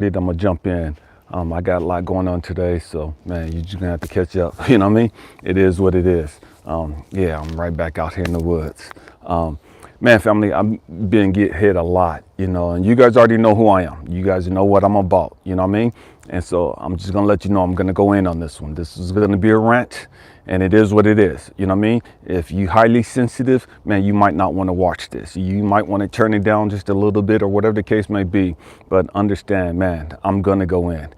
I'm gonna jump in. I got a lot going on today, so man, you're just gonna have to catch up. You know what I mean? It is what it is. Yeah, I'm right back out here in the woods. Man, family, I'm being get hit a lot, you know, and you guys already know who I am. You guys know what I'm about, you know what I mean? And so I'm just gonna let you know I'm gonna go in on this one. This is gonna be a rant, and it is what it is, you know what I mean? If you highly sensitive, man, you might not want to watch this. You might want to turn it down just a little bit or whatever the case may be, but understand, man, I'm gonna go in.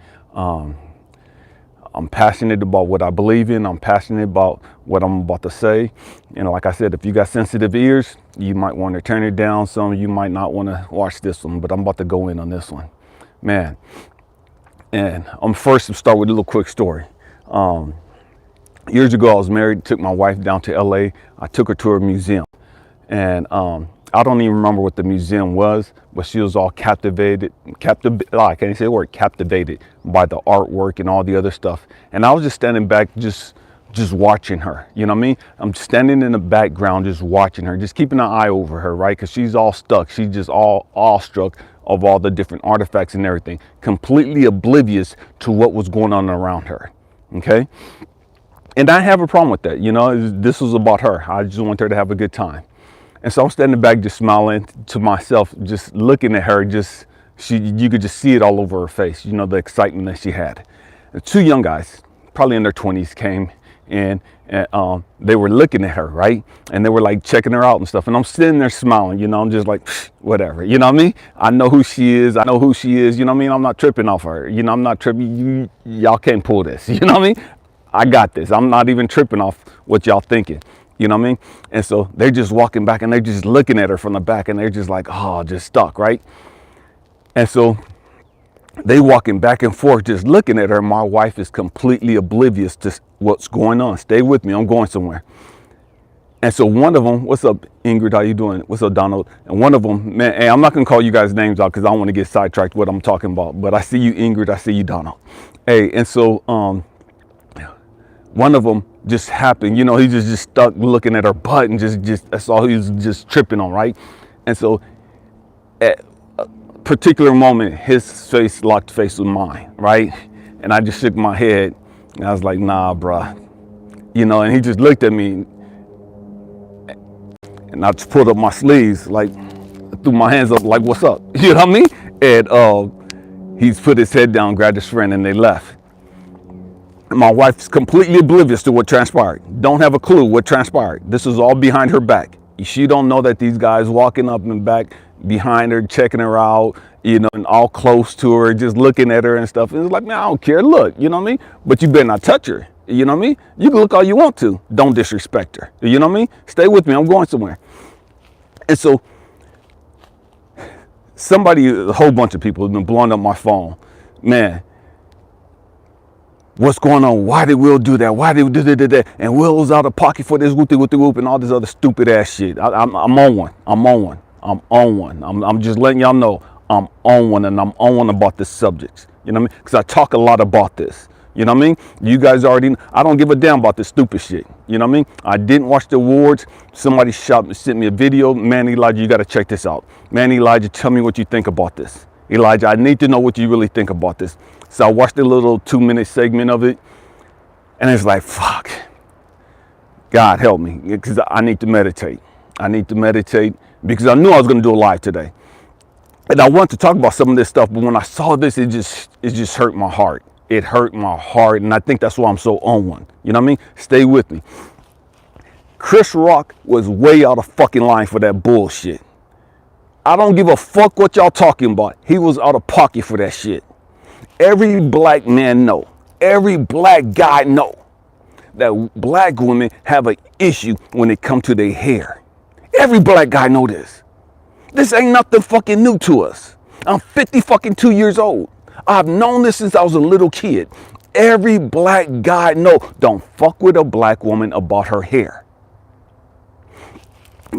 I'm passionate about what I believe in. I'm passionate about what I'm about to say. You know, like I said, if you got sensitive ears, you might want to turn it down some. You might not want to watch this one, but I'm about to go in on this one, man. And I'm first to start with a little quick story. Years ago, I was married, took my wife down to LA. I took her to a museum, and I don't even remember what the museum was, but she was all captivated I can't even say the word, captivated by the artwork and all the other stuff. And I was just standing back, just watching her, you know what I mean? I'm standing in the background, just watching her, just keeping an eye over her, right? Because she's all stuck. She's just all awestruck of all the different artifacts and everything, completely oblivious to what was going on around her, okay? And I have a problem with that, you know? This was about her. I just want her to have a good time. And so I'm standing back, just smiling to myself, just looking at her. You could just see it all over her face, you know, the excitement that she had. And two young guys, probably in their 20s, came in, and they were looking at her, right? And they were like checking her out and stuff. And I'm sitting there smiling, you know, I'm just like, whatever, you know what I mean? I know who she is. I know who she is. You know what I mean? I'm not tripping off her. You know, I'm not tripping. Y'all can't pull this. You know what I mean? I got this. I'm not even tripping off what y'all thinking. You know what I mean? And so they're just walking back and they're just looking at her from the back and they're just like, oh, just stuck, right? And so they walking back and forth, just looking at her. My wife is completely oblivious to what's going on. Stay with me. I'm going somewhere. And so one of them, what's up, Ingrid? How you doing? What's up, Donald? And one of them, man, hey, I'm not going to call you guys names out because I don't want to get sidetracked what I'm talking about. But I see you, Ingrid. I see you, Donald. Hey, and so one of them just happened, you know, he just stuck looking at her butt and just that's all he was just tripping on, right? And so at a particular moment, his face locked face with mine, right? And I just shook my head and I was like, nah, bruh. You know, and he just looked at me and I just pulled up my sleeves, like threw my hands up like, what's up? You know what I mean? And he's put his head down, grabbed his friend, and they left. My wife's completely oblivious to what transpired. Don't have a clue what transpired. This is all behind her back. She don't know that these guys walking up and back behind her, checking her out, you know, and all close to her, just looking at her and stuff. And it's like, man, I don't care. Look, you know what I mean? But you better not touch her. You know what I mean? You can look all you want to. Don't disrespect her. You know what I mean? Stay with me. I'm going somewhere. And so a whole bunch of people have been blowing up my phone. Man, what's going on? Why did Will do that? Why did we do that? And Will was out of pocket for this whoop and all this other stupid ass shit. I'm on one. I'm on one. I'm just letting y'all know I'm on one, and I'm on one about this subject. You know what I mean? Because I talk a lot about this. You know what I mean? You guys already know. I don't give a damn about this stupid shit. You know what I mean? I didn't watch the awards. Somebody sent me a video. Man, Elijah, you got to check this out. Man, Elijah, tell me what you think about this. Elijah, I need to know what you really think about this. So I watched a little 2-minute segment of it, and it's like, fuck, God help me, because I need to meditate. I need to meditate because I knew I was going to do a live today. And I wanted to talk about some of this stuff, but when I saw this, it just hurt my heart. It hurt my heart, and I think that's why I'm so on one. You know what I mean? Stay with me. Chris Rock was way out of fucking line for that bullshit. I don't give a fuck what y'all talking about. He was out of pocket for that shit. Every black man know, every black guy know that black women have an issue when it comes to their hair. Every black guy know this. This ain't nothing fucking new to us. I'm 52 years old. I've known this since I was a little kid. Every black guy know, don't fuck with a black woman about her hair.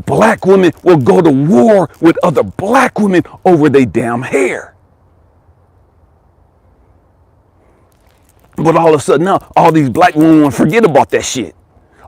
Black women will go to war with other black women over their damn hair. But all of a sudden now, all these black women want to forget about that shit.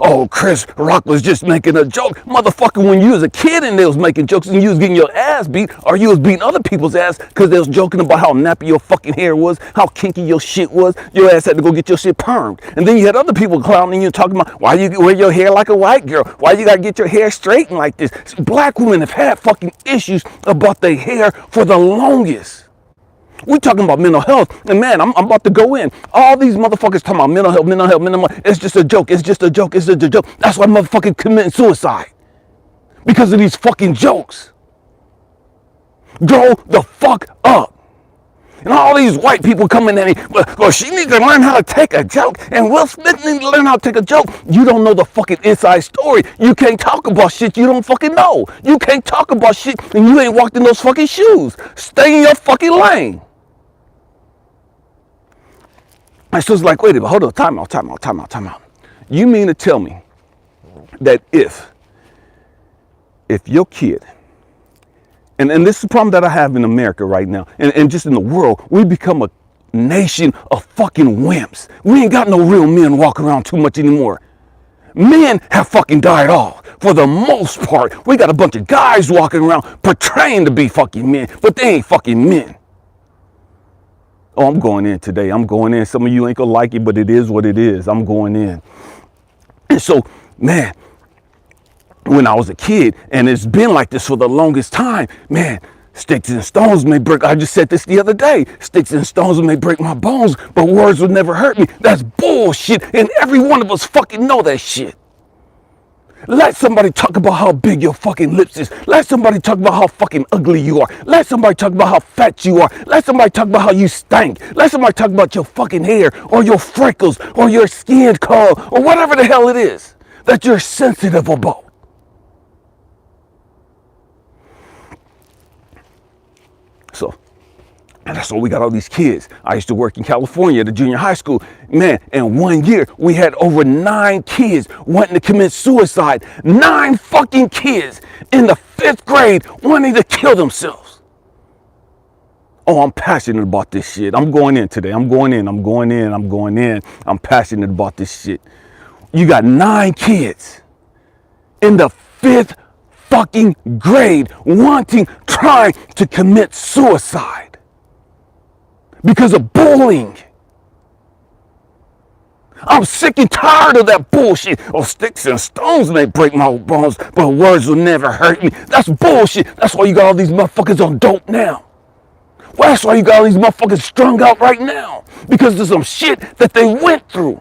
oh, Chris Rock was just making a joke. Motherfucker, when you was a kid and they was making jokes and you was getting your ass beat, or you was beating other people's ass because they was joking about how nappy your fucking hair was, how kinky your shit was, your ass had to go get your shit permed. And then you had other people clowning you, talking about why you wear your hair like a white girl, why you gotta get your hair straightened like this. Black women have had fucking issues about their hair for the longest. We talking about mental health, and man, I'm about to go in. All these motherfuckers talking about mental health, mental health, mental health. It's just a joke. It's just a joke. It's just a joke. That's why motherfuckers committing suicide, because of these fucking jokes. Grow the fuck up. And all these white people coming at me, well, she needs to learn how to take a joke, and Will Smith needs to learn how to take a joke. You don't know the fucking inside story. You can't talk about shit you don't fucking know. You can't talk about shit and you ain't walked in those fucking shoes. Stay in your fucking lane. And so it's like, wait a minute, hold on, time out. You mean to tell me that if your kid, and this is the problem that I have in America right now, and just in the world, we become a nation of fucking wimps. We ain't got no real men walking around too much anymore. Men have fucking died off for the most part. We got a bunch of guys walking around portraying to be fucking men, but they ain't fucking men. Oh, I'm going in today. I'm going in. Some of you ain't gonna like it, but it is what it is. I'm going in. And so, man, when I was a kid, and it's been like this for the longest time, man, sticks and stones may break. I just said this the other day. Sticks and stones may break my bones, but words will never hurt me. That's bullshit, and every one of us fucking know that shit. Let somebody talk about how big your fucking lips is. Let somebody talk about how fucking ugly you are. Let somebody talk about how fat you are. Let somebody talk about how you stink. Let somebody talk about your fucking hair or your freckles or your skin color or whatever the hell it is that you're sensitive about. So, and that's why we got all these kids. I used to work in California at a junior high school. Man, in 1 year, we had over 9 kids wanting to commit suicide. 9 fucking kids in the 5th grade wanting to kill themselves. Oh, I'm passionate about this shit. I'm going in today. I'm going in. I'm passionate about this shit. You got 9 kids in the 5th fucking grade trying to commit suicide. Because of bullying. I'm sick and tired of that bullshit. Oh, sticks and stones may break my bones, but words will never hurt me. That's bullshit. That's why you got all these motherfuckers on dope now. Well, that's why you got all these motherfuckers strung out right now. Because of some shit that they went through.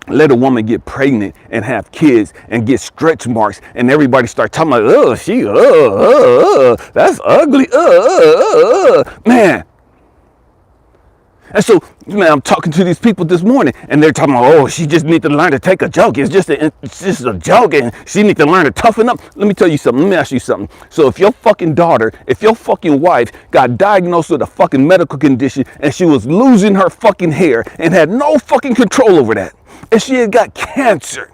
Let a woman get pregnant and have kids and get stretch marks, and everybody start talking about, oh, she, that's ugly, man. And so, man, I'm talking to these people this morning, and they're talking about, oh, she just need to learn to take a joke. It's just a joke, and she need to learn to toughen up. Let me tell you something. Let me ask you something. So if your fucking daughter, if your fucking wife got diagnosed with a fucking medical condition, and she was losing her fucking hair and had no fucking control over that, and she had got cancer.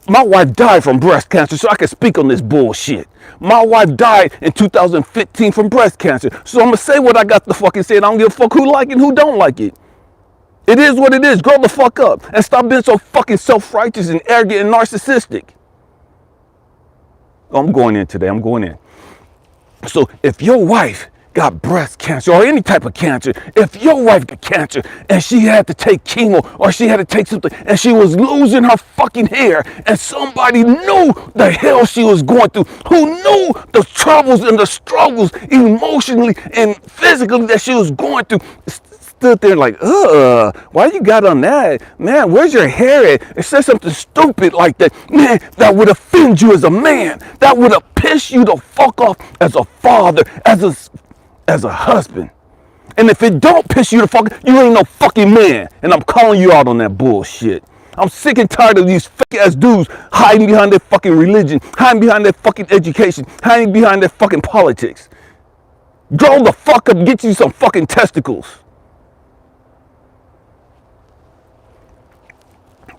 My wife died from breast cancer, so I can speak on this bullshit. My wife died in 2015 from breast cancer, so I'm gonna say what I got to fucking say, and I don't give a fuck who like it and who don't like it. It is what it is. Grow the fuck up and stop being so fucking self-righteous and arrogant and narcissistic. Oh, I'm going in today. I'm going in. So if your wife got breast cancer or any type of cancer, if your wife got cancer and she had to take chemo or she had to take something and she was losing her fucking hair and somebody knew the hell she was going through, who knew the troubles and the struggles emotionally and physically that she was going through, stood there like, why you got on that? Man, where's your hair at? It said something stupid like that. Man, that would offend you as a man. That would have pissed you the fuck off as a father, as a husband. And if it don't piss you the fuck, you ain't no fucking man. And I'm calling you out on that bullshit. I'm sick and tired of these fake ass dudes hiding behind their fucking religion, hiding behind their fucking education, hiding behind their fucking politics. Grow the fuck up, get you some fucking testicles.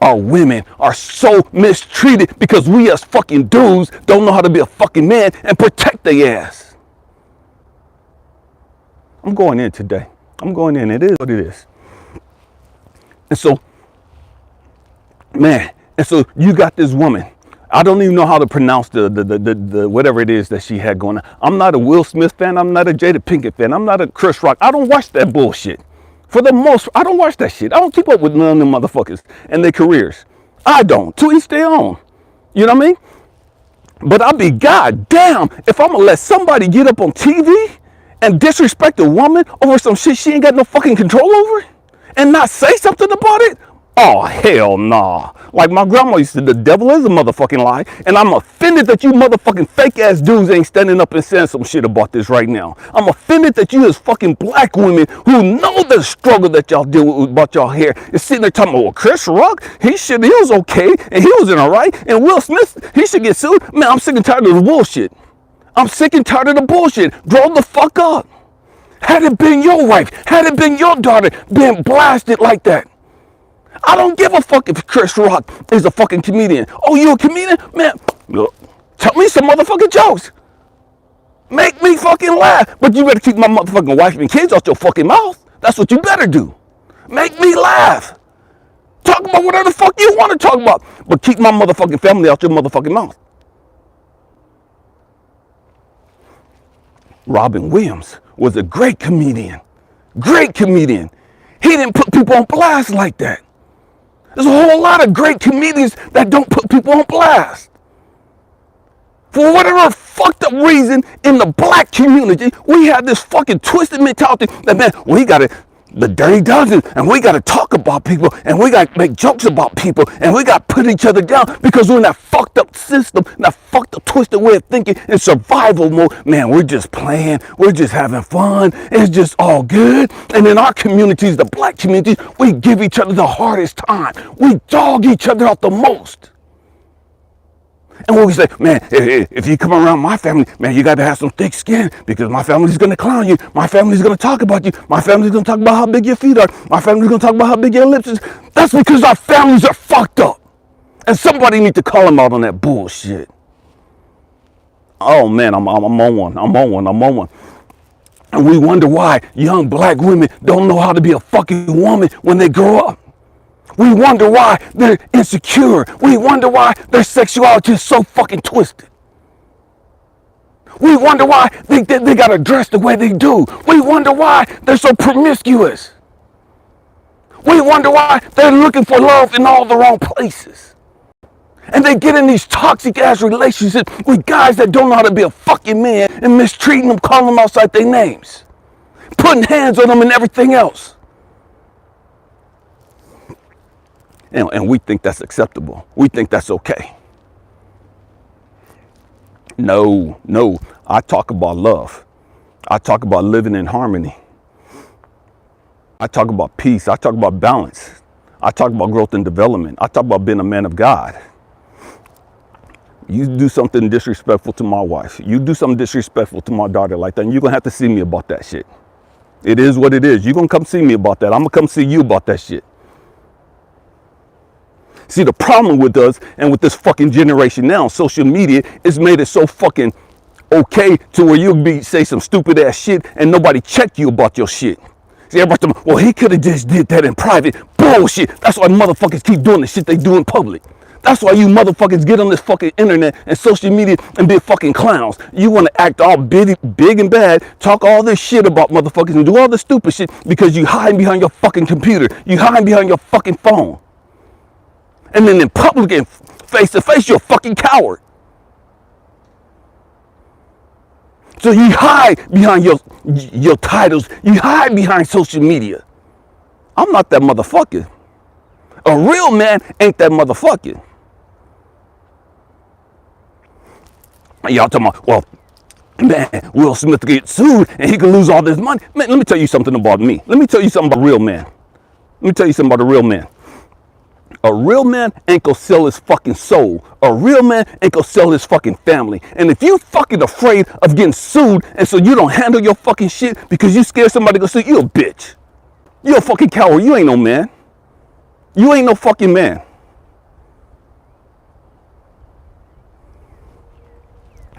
Our women are so mistreated because we as fucking dudes don't know how to be a fucking man and protect their ass. I'm going in today. I'm going in. It is what it is. And so Man, and so you got this woman. I don't even know how to pronounce the whatever it is that she had going on. I'm not a Will Smith fan. I'm not a Jada Pinkett fan. I'm not a Chris Rock. I don't watch that bullshit. For the most, I don't watch that shit. I don't keep up with none of them motherfuckers and their careers. I don't. To each their own. You know what I mean? But I'll be goddamn if I'm gonna let somebody get up on TV and disrespect a woman over some shit she ain't got no fucking control over and not say something about it. Oh, hell nah. Like my grandma used to say, the devil is a motherfucking lie. And I'm offended that you motherfucking fake ass dudes ain't standing up and saying some shit about this right now. I'm offended that you as fucking black women who know the struggle that y'all deal with about y'all hair is sitting there talking about, well, Chris Rock, he was okay and he was in all right. And Will Smith, he should get sued. Man, I'm sick and tired of the bullshit. I'm sick and tired of the bullshit. Grow the fuck up. Had it been your wife, had it been your daughter, been blasted like that. I don't give a fuck if Chris Rock is a fucking comedian. Oh, you a comedian? Man, look, tell me some motherfucking jokes. Make me fucking laugh. But you better keep my motherfucking wife and kids out your fucking mouth. That's what you better do. Make me laugh. Talk about whatever the fuck you want to talk about. But keep my motherfucking family out your motherfucking mouth. Robin Williams was a great comedian. Great comedian. He didn't put people on blast like that. There's a whole lot of great comedians that don't put people on blast. For whatever fucked up reason in the black community, we have this fucking twisted mentality that, man, we gotta, the dirty dozen, and we gotta talk about people, and we gotta make jokes about people, and we gotta put each other down because we're in that fucked up system, that fucked up twisted way of thinking in survival mode. Man, we're just playing, we're just having fun, it's just all good. And in our communities, the black communities, we give each other the hardest time. We dog each other out the most. And when we say, man, if you come around my family, man, you got to have some thick skin because my family's going to clown you. My family's going to talk about you. My family's going to talk about how big your feet are. My family's going to talk about how big your lips is. That's because our families are fucked up. And somebody needs to call them out on that bullshit. Oh, man, I'm on one. And we wonder why young black women don't know how to be a fucking woman when they grow up. We wonder why they're insecure. We wonder why their sexuality is so fucking twisted. We wonder why they got to dress the way they do. We wonder why they're so promiscuous. We wonder why they're looking for love in all the wrong places. And they get in these toxic ass relationships with guys that don't know how to be a fucking man and mistreating them, calling them outside their names, putting hands on them and everything else. And we think that's acceptable. We think that's okay. No. I talk about love. I talk about living in harmony. I talk about peace. I talk about balance. I talk about growth and development. I talk about being a man of God. You do something disrespectful to my wife. You do something disrespectful to my daughter like that, and you're going to have to see me about that shit. It is what it is. You're going to come see me about that. I'm going to come see you about that shit. See, the problem with us and with this fucking generation now, social media, is made it so fucking okay to where you'll say some stupid ass shit and nobody check you about your shit. See, everybody tell me, well, he could have just did that in private. Bullshit. That's why motherfuckers keep doing the shit they do in public. That's why you motherfuckers get on this fucking internet and social media and be fucking clowns. You want to act all big and bad, talk all this shit about motherfuckers and do all this stupid shit because you hide behind your fucking computer. You hide behind your fucking phone. And then in public and face to face, you're a fucking coward. So you hide behind your titles. You hide behind social media. I'm not that motherfucker. A real man ain't that motherfucker. Y'all talking about, well, man, Will Smith get sued and he can lose all this money. Man, let me tell you something about me. Let me tell you something about a real man. Let me tell you something about a real man. A real man ain't gonna sell his fucking soul. A real man ain't gonna sell his fucking family. And if you fucking afraid of getting sued and so you don't handle your fucking shit because you scared somebody to sue you, a bitch. You a fucking coward. You ain't no man. You ain't no fucking man.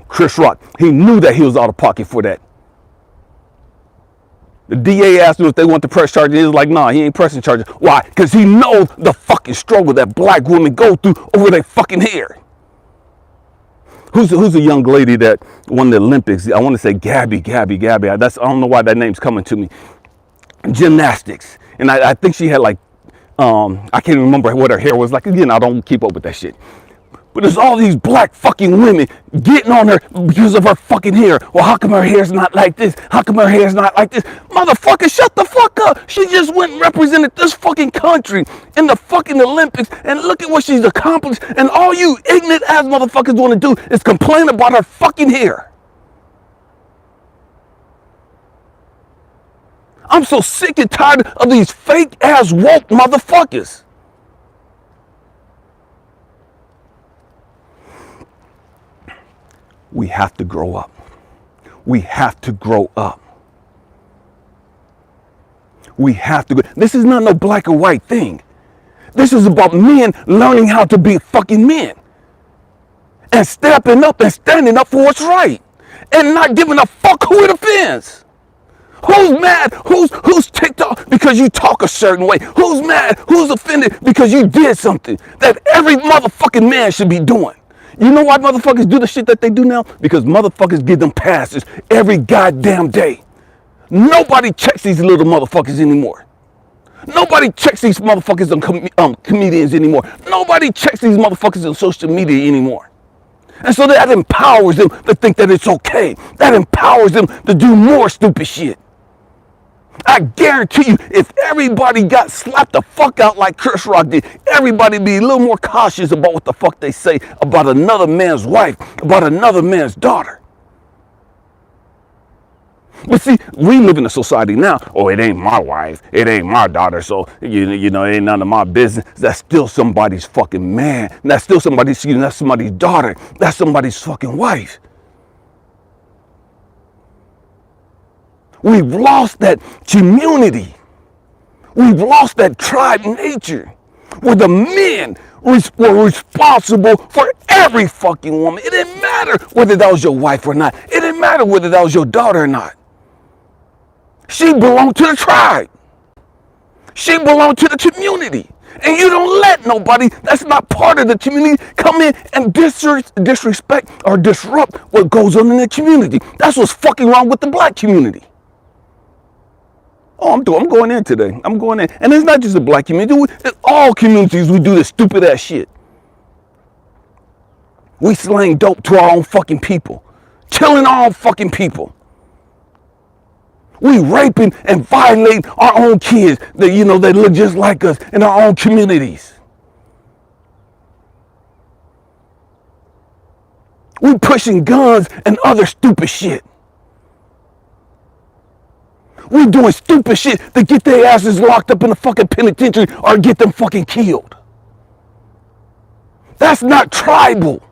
Chris Rock, he knew that he was out of pocket for that. The DA asked him if they want to press charges. He was like, nah, he ain't pressing charges. Why? Because he knows the fucking struggle that black women go through over their fucking hair. Who's a young lady that won the Olympics? I want to say Gabby. I don't know why that name's coming to me. Gymnastics. And I think she had like, I can't remember what her hair was like. Again, I don't keep up with that shit. But there's all these black fucking women getting on her because of her fucking hair. Well, how come her hair's not like this? How come her hair's not like this? Motherfucker, shut the fuck up. She just went and represented this fucking country in the fucking Olympics. And look at what she's accomplished. And all you ignorant ass motherfuckers want to do is complain about her fucking hair. I'm so sick and tired of these fake ass woke motherfuckers. We have to grow up. We have to grow up. We have to. This is not no black or white thing. This is about men learning how to be fucking men. And stepping up and standing up for what's right. And not giving a fuck who it offends. Who's mad? Who's ticked off because you talk a certain way? Who's mad? Who's offended because you did something that every motherfucking man should be doing? You know why motherfuckers do the shit that they do now? Because motherfuckers give them passes every goddamn day. Nobody checks these little motherfuckers anymore. Nobody checks these motherfuckers on comedians anymore. Nobody checks these motherfuckers on social media anymore. And so that empowers them to think that it's okay. That empowers them to do more stupid shit. I guarantee you, if everybody got slapped the fuck out like Chris Rock did, everybody be a little more cautious about what the fuck they say about another man's wife, about another man's daughter. But see, we live in a society now, oh, it ain't my wife, it ain't my daughter, so, you know, it ain't none of my business. That's still somebody's fucking man. That's still somebody's, that's somebody's daughter. That's somebody's fucking wife. We've lost that community. We've lost that tribe nature where the men were responsible for every fucking woman. It didn't matter whether that was your wife or not. It didn't matter whether that was your daughter or not. She belonged to the tribe. She belonged to the community. And you don't let nobody that's not part of the community come in and disrespect or disrupt what goes on in the community. That's what's fucking wrong with the black community. Oh, I'm going in today. I'm going in. And it's not just the black community. In all communities, we do this stupid ass shit. We slang dope to our own fucking people. Killing our own fucking people. We raping and violating our own kids that, you know, they look just like us in our own communities. We pushing guns and other stupid shit. We doing stupid shit to get their asses locked up in the fucking penitentiary or get them fucking killed. That's not tribal.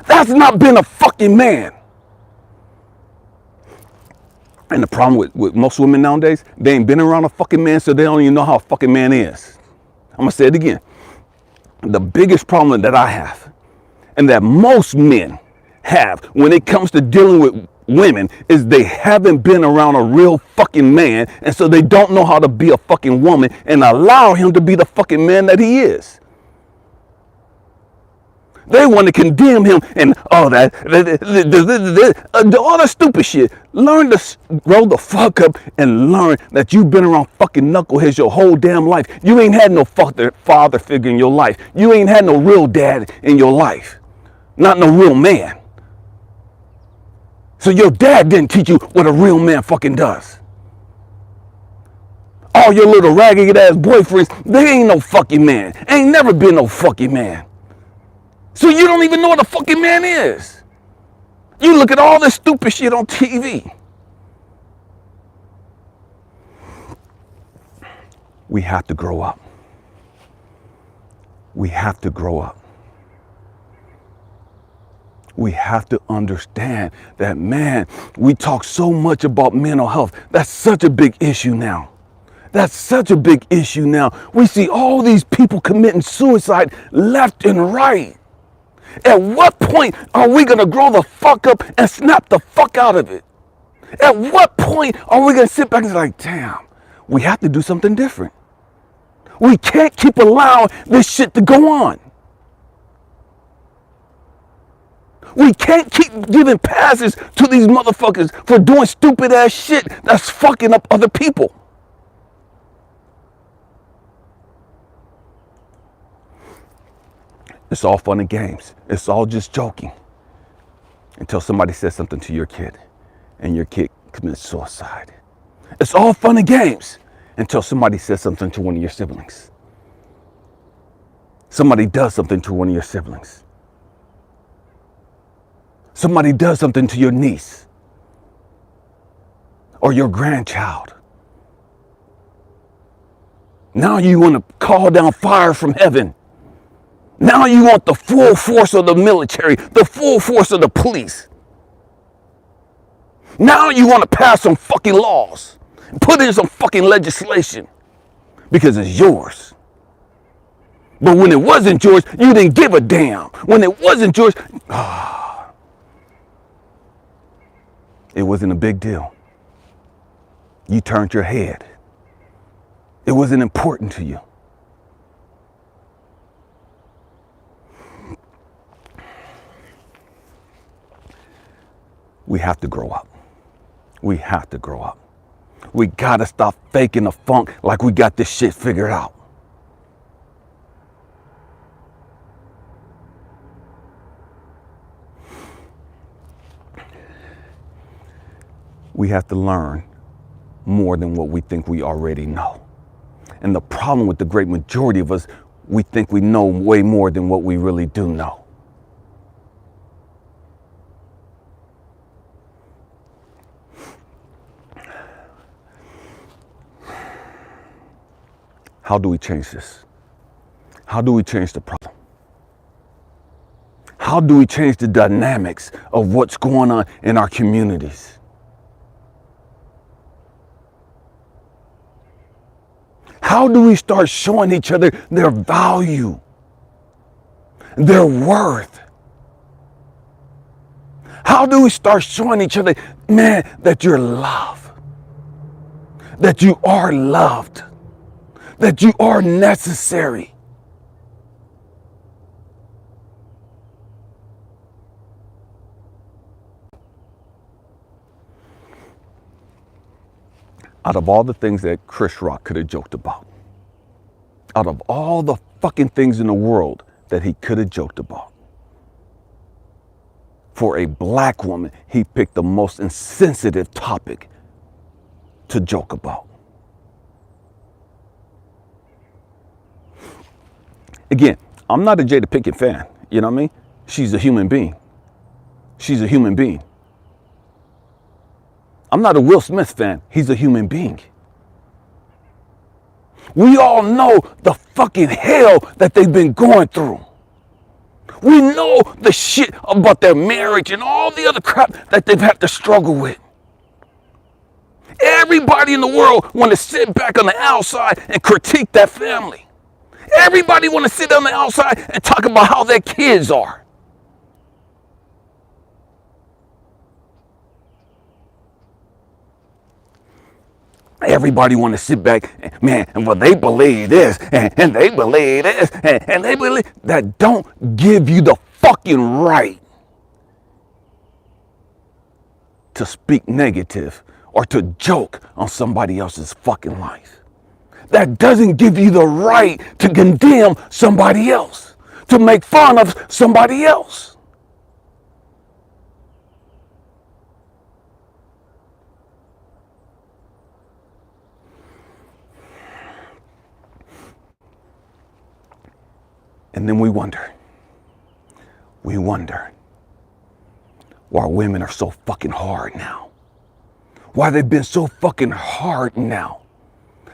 That's not being a fucking man. And the problem with most women nowadays, they ain't been around a fucking man, so they don't even know how a fucking man is. I'm gonna say it again. The biggest problem that I have, and that most men have when it comes to dealing with women, is they haven't been around a real fucking man, and so they don't know how to be a fucking woman and allow him to be the fucking man that he is. They want to condemn him and all that stupid shit. Learn to grow the fuck up and learn that you've been around fucking knuckleheads your whole damn life. You ain't had no father figure in your life. You ain't had no real dad in your life. Not no real man. So your dad didn't teach you what a real man fucking does. All your little ragged ass boyfriends, they ain't no fucking man. Ain't never been no fucking man. So you don't even know what a fucking man is. You look at all this stupid shit on TV. We have to grow up. We have to grow up. We have to understand that, man, we talk so much about mental health. That's such a big issue now. That's such a big issue now. We see all these people committing suicide left and right. At what point are we going to grow the fuck up and snap the fuck out of it? At what point are we going to sit back and say, like, damn, we have to do something different? We can't keep allowing this shit to go on. We can't keep giving passes to these motherfuckers for doing stupid ass shit that's fucking up other people. It's all fun and games. It's all just joking. Until somebody says something to your kid and your kid commits suicide. It's all fun and games until somebody says something to one of your siblings. Somebody does something to one of your siblings. Somebody does something to your niece or your grandchild. Now you want to call down fire from heaven. Now you want the full force of the military, the full force of the police. Now you want to pass some fucking laws, put in some fucking legislation because it's yours. But when it wasn't yours, you didn't give a damn. When it wasn't yours, it wasn't a big deal. You turned your head. It wasn't important to you. We have to grow up. We have to grow up. We gotta stop faking the funk like we got this shit figured out. We have to learn more than what we think we already know. And the problem with the great majority of us, we think we know way more than what we really do know. How do we change this? How do we change the problem? How do we change the dynamics of what's going on in our communities? How do we start showing each other their value, their worth? How do we start showing each other, man, that you're loved, that you are loved, that you are necessary? Out of all the things that Chris Rock could have joked about, out of all the fucking things in the world that he could have joked about, for a black woman, he picked the most insensitive topic to joke about. Again, I'm not a Jada Pinkett fan, you know what I mean? She's a human being. She's a human being. I'm not a Will Smith fan. He's a human being. We all know the fucking hell that they've been going through. We know the shit about their marriage and all the other crap that they've had to struggle with. Everybody in the world want to sit back on the outside and critique that family. Everybody want to sit on the outside and talk about how their kids are. Everybody want to sit back, and, man, and well, they believe this, and they believe this, and they believe that. Don't give you the fucking right to speak negative or to joke on somebody else's fucking life. That doesn't give you the right to condemn somebody else, to make fun of somebody else. And then we wonder why women are so fucking hard now. Why they've been so fucking hard now.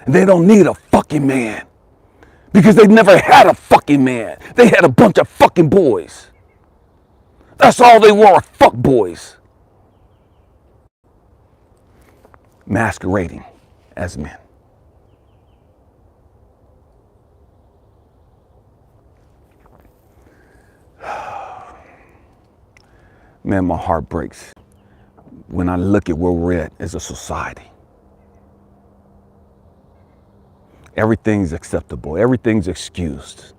And they don't need a fucking man. Because they never had a fucking man. They had a bunch of fucking boys. That's all they were, fuck boys. Masquerading as men. Man, my heart breaks when I look at where we're at as a society. Everything's acceptable. Everything's excused.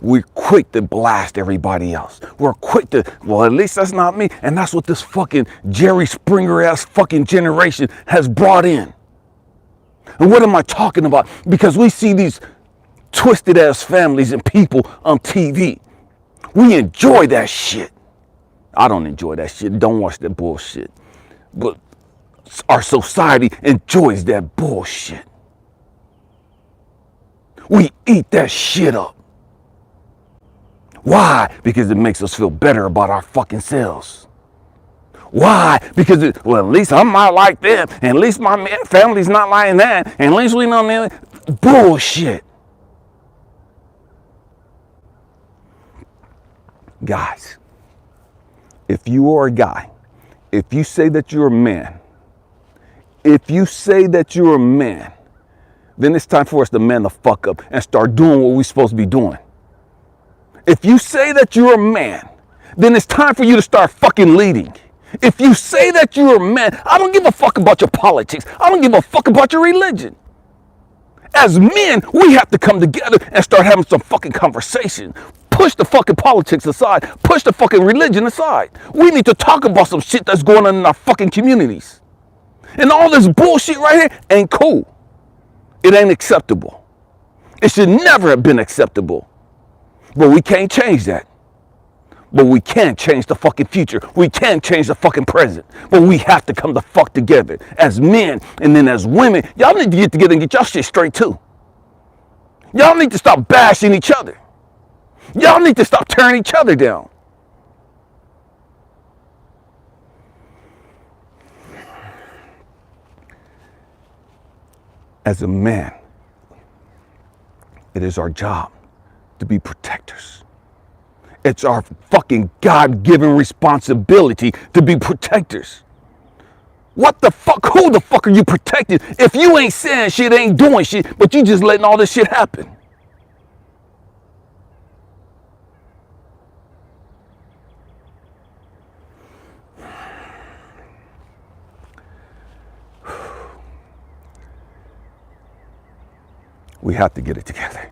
We're quick to blast everybody else. We're quick to, well, at least that's not me. And that's what this fucking Jerry Springer ass fucking generation has brought in. And what am I talking about? Because we see these twisted ass families and people on TV. We enjoy that shit. I don't enjoy that shit. Don't watch that bullshit. But our society enjoys that bullshit. We eat that shit up. Why? Because it makes us feel better about our fucking selves. Why? Because, well, at least I'm not like them. And at least my family's not like that. And at least we know that. Bullshit. Guys, if you are a guy, if you say that you're a man, then it's time for us to man the fuck up and start doing what we're supposed to be doing. If you say that you're a man, then it's time for you to start fucking leading. If you say that you're a man, I don't give a fuck about your politics. I don't give a fuck about your religion. As men, we have to come together and start having some fucking conversation. Push the fucking politics aside. Push the fucking religion aside. We need to talk about some shit that's going on in our fucking communities. And all this bullshit right here ain't cool. It ain't acceptable. It should never have been acceptable. But we can't change that. But we can change the fucking future. We can change the fucking present. But we have to come the fuck together as men and then as women. Y'all need to get together and get y'all shit straight too. Y'all need to stop bashing each other. Y'all need to stop tearing each other down. As a man, it is our job to be protectors. It's our fucking God-given responsibility to be protectors. What the fuck? Who the fuck are you protecting if you ain't saying shit, ain't doing shit, but you just letting all this shit happen? We have to get it together.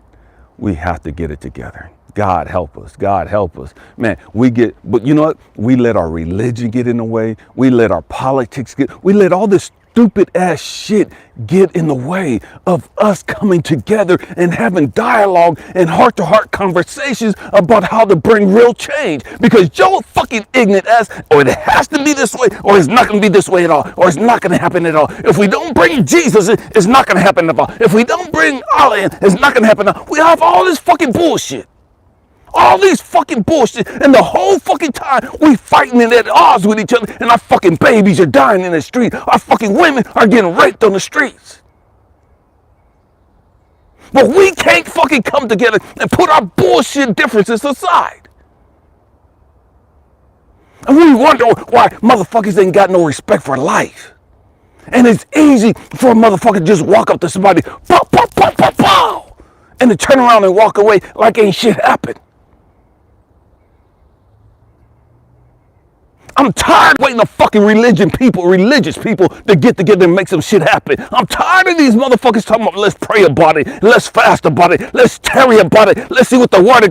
We have to get it together. God help us. God help us. Man, but you know what? We let our religion get in the way. We let our politics we let all this stupid ass shit get in the way of us coming together and having dialogue and heart-to-heart conversations about how to bring real change. Because your fucking ignorant ass, or it has to be this way, or it's not going to be this way at all, or it's not going to happen at all. If we don't bring Jesus, it's not going to happen at all. If we don't bring Allah in, it's not going to happen at all. We have all this fucking bullshit. All these fucking bullshit, and the whole fucking time we fighting and at odds with each other, and our fucking babies are dying in the street. Our fucking women are getting raped on the streets. But we can't fucking come together and put our bullshit differences aside. And we wonder why motherfuckers ain't got no respect for life. And it's easy for a motherfucker to just walk up to somebody, pow, pow, pow, pow, pow, and to turn around and walk away like ain't shit happened. I'm tired of waiting on fucking religious people to get together and make some shit happen. I'm tired of these motherfuckers talking about let's pray about it, let's fast about it, let's tarry about it, let's see what the word of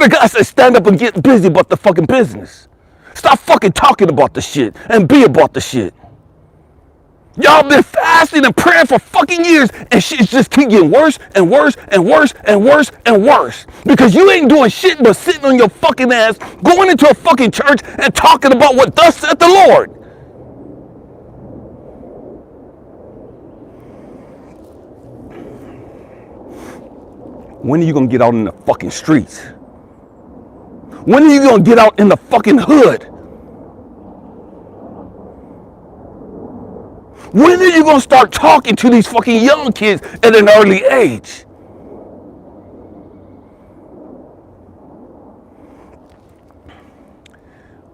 God says stand up and get busy about the fucking business. Stop fucking talking about the shit and be about the shit. Y'all been fasting and praying for fucking years, and shit just keep getting worse and worse and worse and worse and worse. Because you ain't doing shit but sitting on your fucking ass, going into a fucking church and talking about what thus said the Lord. When are you gonna get out in the fucking streets? When are you gonna get out in the fucking hood? When are you going to start talking to these fucking young kids at an early age?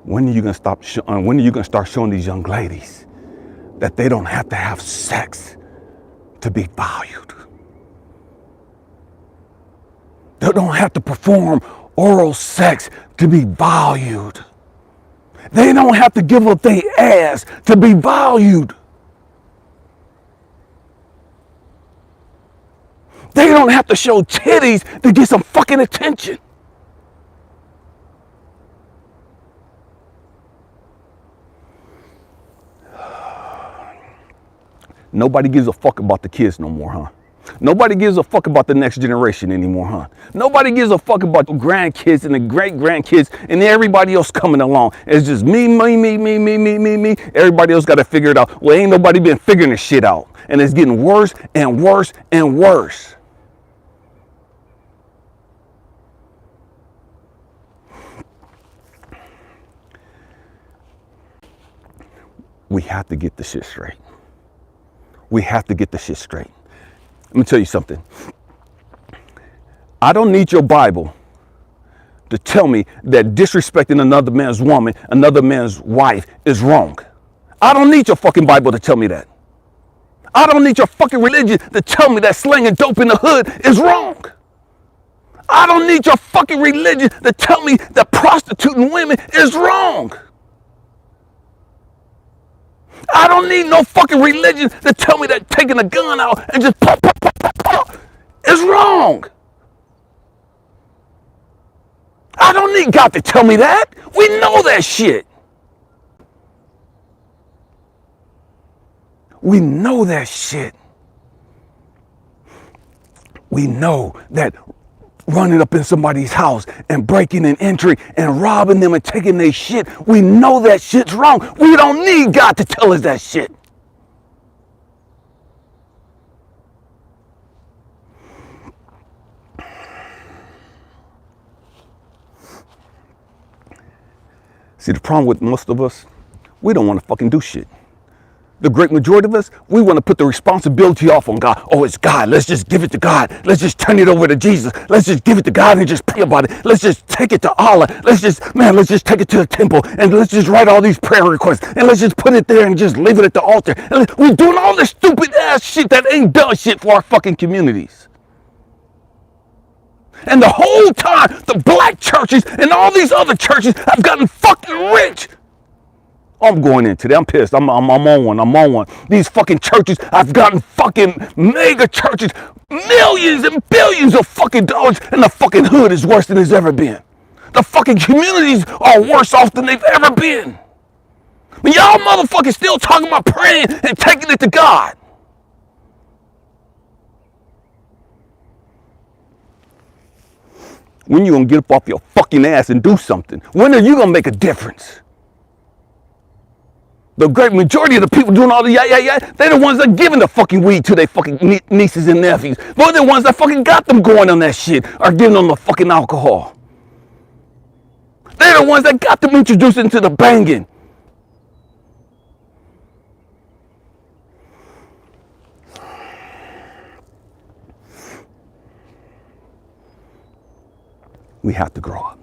When are you going to start showing these young ladies that they don't have to have sex to be valued? They don't have to perform oral sex to be valued. They don't have to give up their ass to be valued. They don't have to show titties to get some fucking attention. Nobody gives a fuck about the kids no more, huh? Nobody gives a fuck about the next generation anymore, huh? Nobody gives a fuck about the grandkids and the great-grandkids and everybody else coming along. It's just me. Everybody else got to figure it out. Well, ain't nobody been figuring this shit out. And it's getting worse and worse and worse. We have to get the shit straight. We have to get the shit straight. Let me tell you something. I don't need your Bible to tell me that disrespecting another man's woman, another man's wife is wrong. I don't need your fucking Bible to tell me that. I don't need your fucking religion to tell me that slinging dope in the hood is wrong. I don't need your fucking religion to tell me that prostituting women is wrong. I don't need no fucking religion to tell me that taking a gun out and just pop is wrong. I don't need God to tell me that. We know that shit. We know that shit. We know that running up in somebody's house and breaking and entering and robbing them and taking their shit, we know that shit's wrong. We don't need God to tell us that shit. See, the problem with most of us, we don't want to fucking do shit. The great majority of us, we want to put the responsibility off on God. Oh, it's God. Let's just give it to God. Let's just turn it over to Jesus. Let's just give it to God and just pray about it. Let's just take it to Allah. Let's just take it to the temple and let's just write all these prayer requests and let's just put it there and just leave it at the altar. And we're doing all this stupid ass shit that ain't done shit for our fucking communities. And the whole time, the black churches and all these other churches have gotten fucking rich. I'm going in today. I'm pissed. I'm on one. These fucking churches, I've gotten fucking mega churches, millions and billions of fucking dollars, and the fucking hood is worse than it's ever been. The fucking communities are worse off than they've ever been. When y'all motherfuckers still talking about praying and taking it to God. When you gonna get up off your fucking ass and do something? When are you gonna make a difference? The great majority of the people doing all the they're the ones that are giving the fucking weed to their fucking nieces and nephews. They're the ones that fucking got them going on that shit, are giving them the fucking alcohol. They're the ones that got them introduced into the banging. We have to grow up.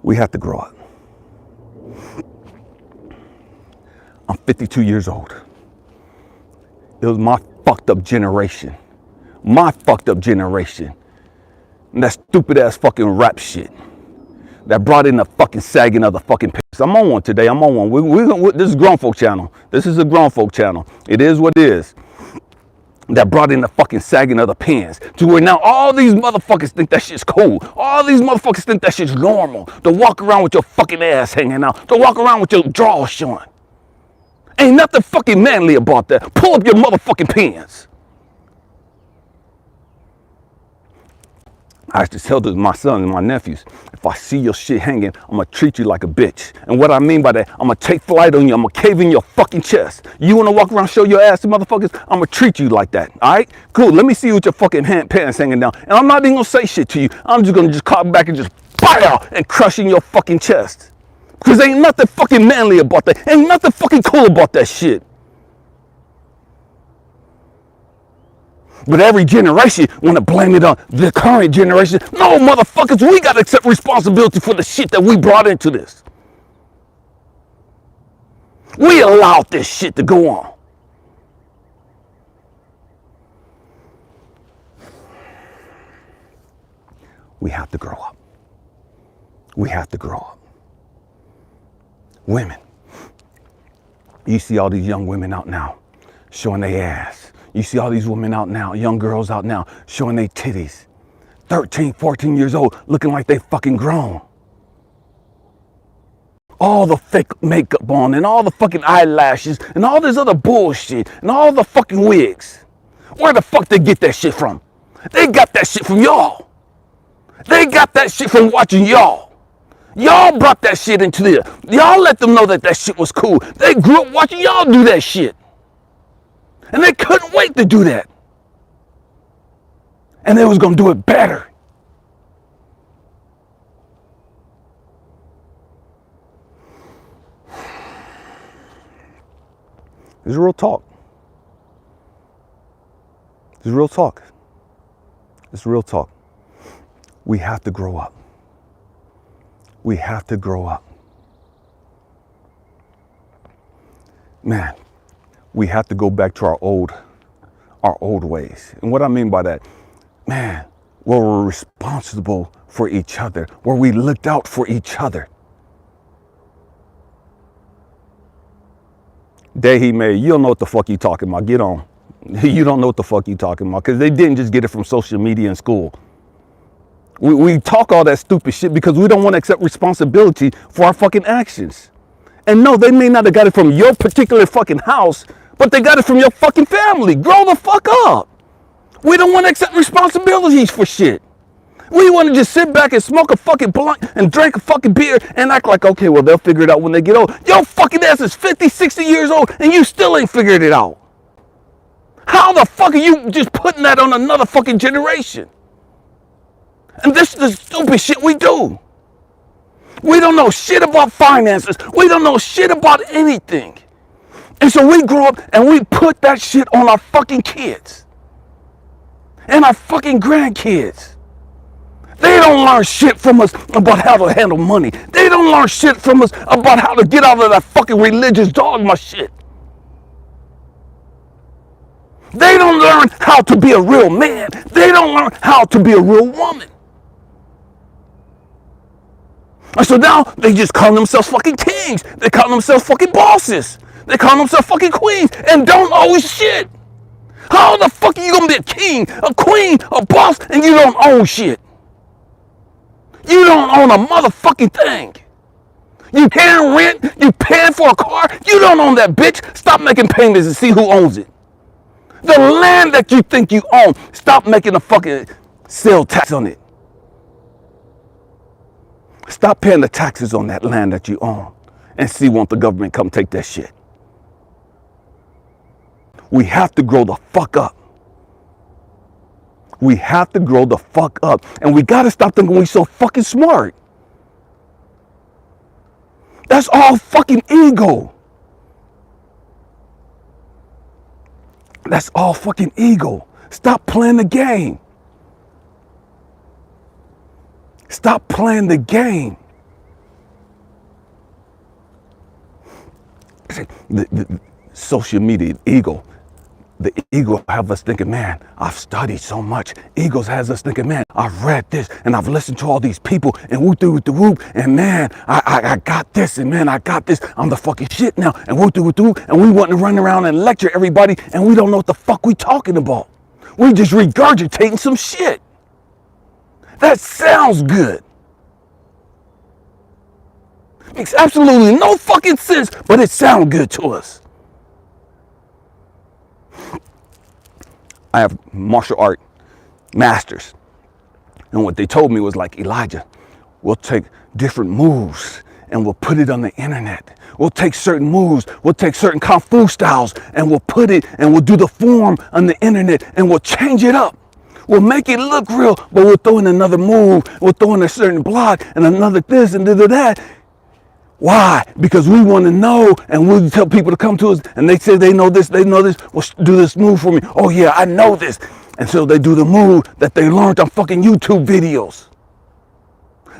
We have to grow up. I'm 52 years old. It was my fucked up generation. My fucked up generation. And that stupid ass fucking rap shit. That brought in the fucking sagging of the fucking pants. I'm on one today. I'm on one. This is grown folk channel. This is a grown folk channel. It is what it is. That brought in the fucking sagging of the pants to where now all these motherfuckers think that shit's cool. All these motherfuckers think that shit's normal. To walk around with your fucking ass hanging out. To walk around with your drawers showing. Ain't nothing fucking manly about that. Pull up your motherfucking pants. I used to tell my son and my nephews, if I see your shit hanging, I'm gonna treat you like a bitch. And what I mean by that, I'm gonna take flight on you. I'm gonna cave in your fucking chest. You wanna walk around, show your ass to motherfuckers? I'm gonna treat you like that. All right? Cool. Let me see you with your fucking pants hanging down. And I'm not even gonna say shit to you. I'm just gonna call back and just pow and crush in your fucking chest. Because ain't nothing fucking manly about that. Ain't nothing fucking cool about that shit. But every generation want to blame it on the current generation. No, motherfuckers, we got to accept responsibility for the shit that we brought into this. We allowed this shit to go on. We have to grow up. We have to grow up. Women. You see all these young women out now showing their ass. You see all these women out now, young girls out now showing their titties. 13, 14 years old, looking like they fucking grown. All the fake makeup on and all the fucking eyelashes and all this other bullshit and all the fucking wigs. Where the fuck they get that shit from? They got that shit from y'all. They got that shit from watching y'all. Y'all brought that shit into there. Y'all let them know that that shit was cool. They grew up watching y'all do that shit. And they couldn't wait to do that. And they was gonna do it better. This is real talk. This is real talk. It's real talk. We have to grow up. We have to grow up. Man, we have to go back to our old ways. And what I mean by that, man, where we're responsible for each other, where we looked out for each other. Day he made, you don't know what the fuck you talking about. Get on. You don't know what the fuck you talking about, because they didn't just get it from social media in school. We talk all that stupid shit because we don't want to accept responsibility for our fucking actions. And no, they may not have got it from your particular fucking house, but they got it from your fucking family. Grow the fuck up. We don't want to accept responsibilities for shit. We want to just sit back and smoke a fucking blunt and drink a fucking beer and act like, okay, well, they'll figure it out when they get old. Your fucking ass is 50, 60 years old and you still ain't figured it out. How the fuck are you just putting that on another fucking generation? And this is the stupid shit we do. We don't know shit about finances. We don't know shit about anything. And so we grow up and we put that shit on our fucking kids and our fucking grandkids. They don't learn shit from us about how to handle money. They don't learn shit from us about how to get out of that fucking religious dogma shit. They don't learn how to be a real man. They don't learn how to be a real woman. And so now they just call themselves fucking kings. They call themselves fucking bosses. They call themselves fucking queens and don't own shit. How the fuck are you gonna be a king, a queen, a boss, and you don't own shit? You don't own a motherfucking thing. You paying rent, you paying for a car, you don't own that bitch. Stop making payments and see who owns it. The land that you think you own, stop making a fucking sale tax on it. Stop paying the taxes on that land that you own and see won't the government come take that shit. We have to grow the fuck up. We have to grow the fuck up. And we got to stop thinking we so fucking smart. That's all fucking ego. That's all fucking ego. Stop playing the game. Stop playing the game. The social media, ego. The ego have us thinking, man, I've studied so much. Egos has us thinking, man, I've read this and I've listened to all these people and whoop, and man, I got this and man, I got this. I'm the fucking shit now and whoop, and we want to run around and lecture everybody and we don't know what the fuck we talking about. We just regurgitating some shit. That sounds good. Makes absolutely no fucking sense, but it sounds good to us. I have martial art masters. And what they told me was like, Elijah, we'll take different moves and we'll put it on the internet. We'll take certain moves, we'll take certain kung fu styles and we'll put it and we'll do the form on the internet and we'll change it up. We'll make it look real, but we'll throw in another move. We'll throw in a certain block and another this and that. Why? Because we want to know and we tell people to come to us and they say they know this. Well, do this move for me. Oh yeah, I know this. And so they do the move that they learned on fucking YouTube videos.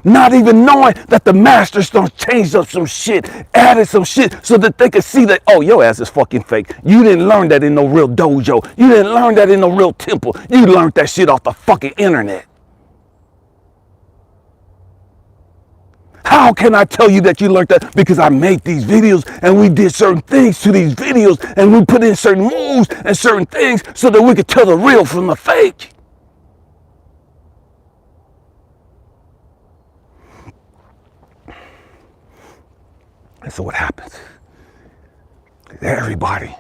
Not even knowing that the masters done changed up some shit, added some shit so that they could see that, oh, your ass is fucking fake. You didn't learn that in no real dojo. You didn't learn that in no real temple. You learned that shit off the fucking internet. How can I tell you that you learned that? Because I make these videos and we did certain things to these videos and we put in certain moves and certain things so that we could tell the real from the fake. And so what happens? Everybody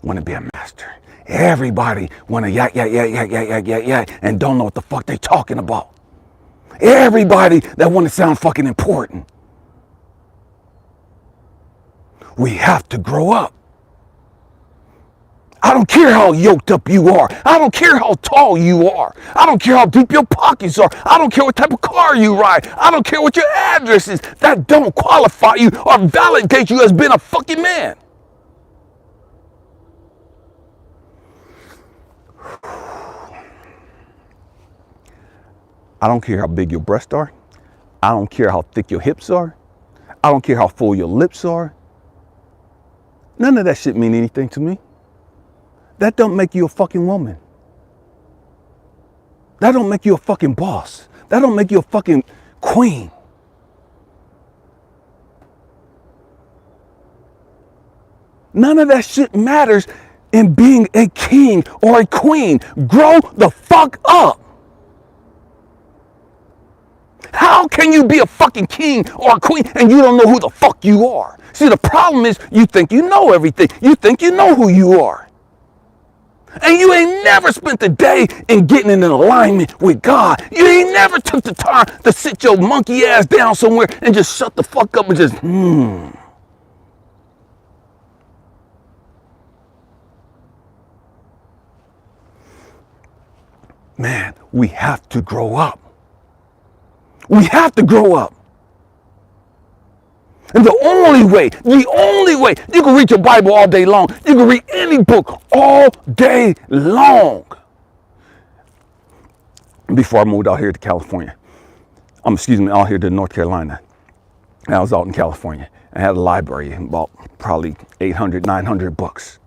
want to be a master. Everybody want to yak, and don't know what the fuck they talking about. Everybody that want to sound fucking important. We have to grow up. I don't care how yoked up you are. I don't care how tall you are. I don't care how deep your pockets are. I don't care what type of car you ride. I don't care what your address is. That don't qualify you or validate you as being a fucking man. I don't care how big your breasts are. I don't care how thick your hips are. I don't care how full your lips are. None of that shit mean anything to me. That don't make you a fucking woman. That don't make you a fucking boss. That don't make you a fucking queen. None of that shit matters in being a king or a queen. Grow the fuck up. How can you be a fucking king or a queen and you don't know who the fuck you are? See, the problem is you think you know everything. You think you know who you are. And you ain't never spent the day in getting in alignment with God. You ain't never took the time to sit your monkey ass down somewhere and just shut the fuck up and just, Man, we have to grow up. We have to grow up. And the only way, you can read your Bible all day long. You can read any book all day long. Before I moved out here to California, out here to North Carolina. And I was out in California. I had a library and bought probably 800, 900 books.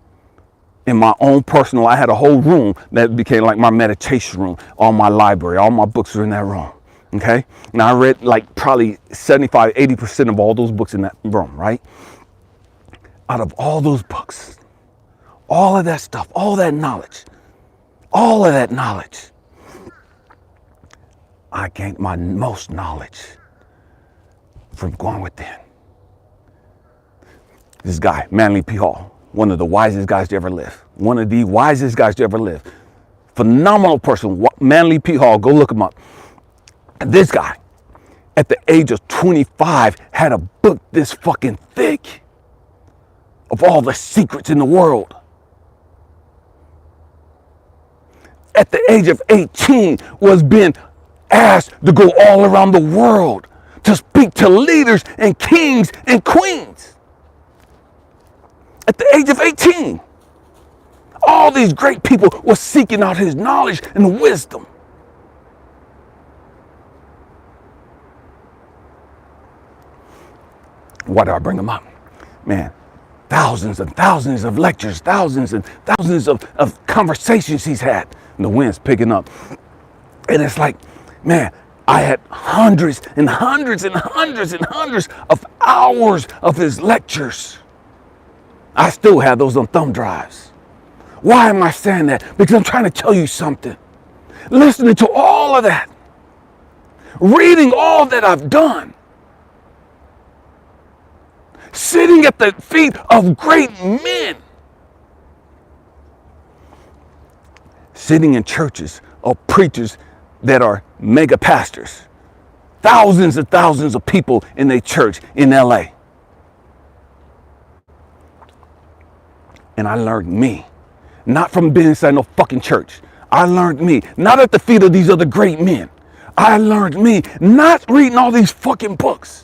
In my own personal, I had a whole room that became like my meditation room. All my library, all my books were in that room. Okay. Now I read like probably 75, 80% of all those books in that room, right? Out of all those books, all of that stuff, all of that knowledge, I gained my most knowledge from going within. This guy, Manly P. Hall, one of the wisest guys to ever live. One of the wisest guys to ever live. Phenomenal person, Manly P. Hall, go look him up. This guy, at the age of 25, had a book this fucking thick of all the secrets in the world. At the age of 18, was being asked to go all around the world to speak to leaders and kings and queens. At the age of 18, all these great people were seeking out his knowledge and wisdom. Why do I bring them up? Man, thousands and thousands of lectures, thousands and thousands of conversations he's had. And the wind's picking up. And it's like, man, I had hundreds and hundreds and hundreds and hundreds of hours of his lectures. I still have those on thumb drives. Why am I saying that? Because I'm trying to tell you something. Listening to all of that, reading all that I've done, sitting at the feet of great men, sitting in churches of preachers that are mega pastors, thousands and thousands of people in their church in LA. And I learned me, not from being inside no fucking church. I learned me, not at the feet of these other great men. I learned me, not reading all these fucking books.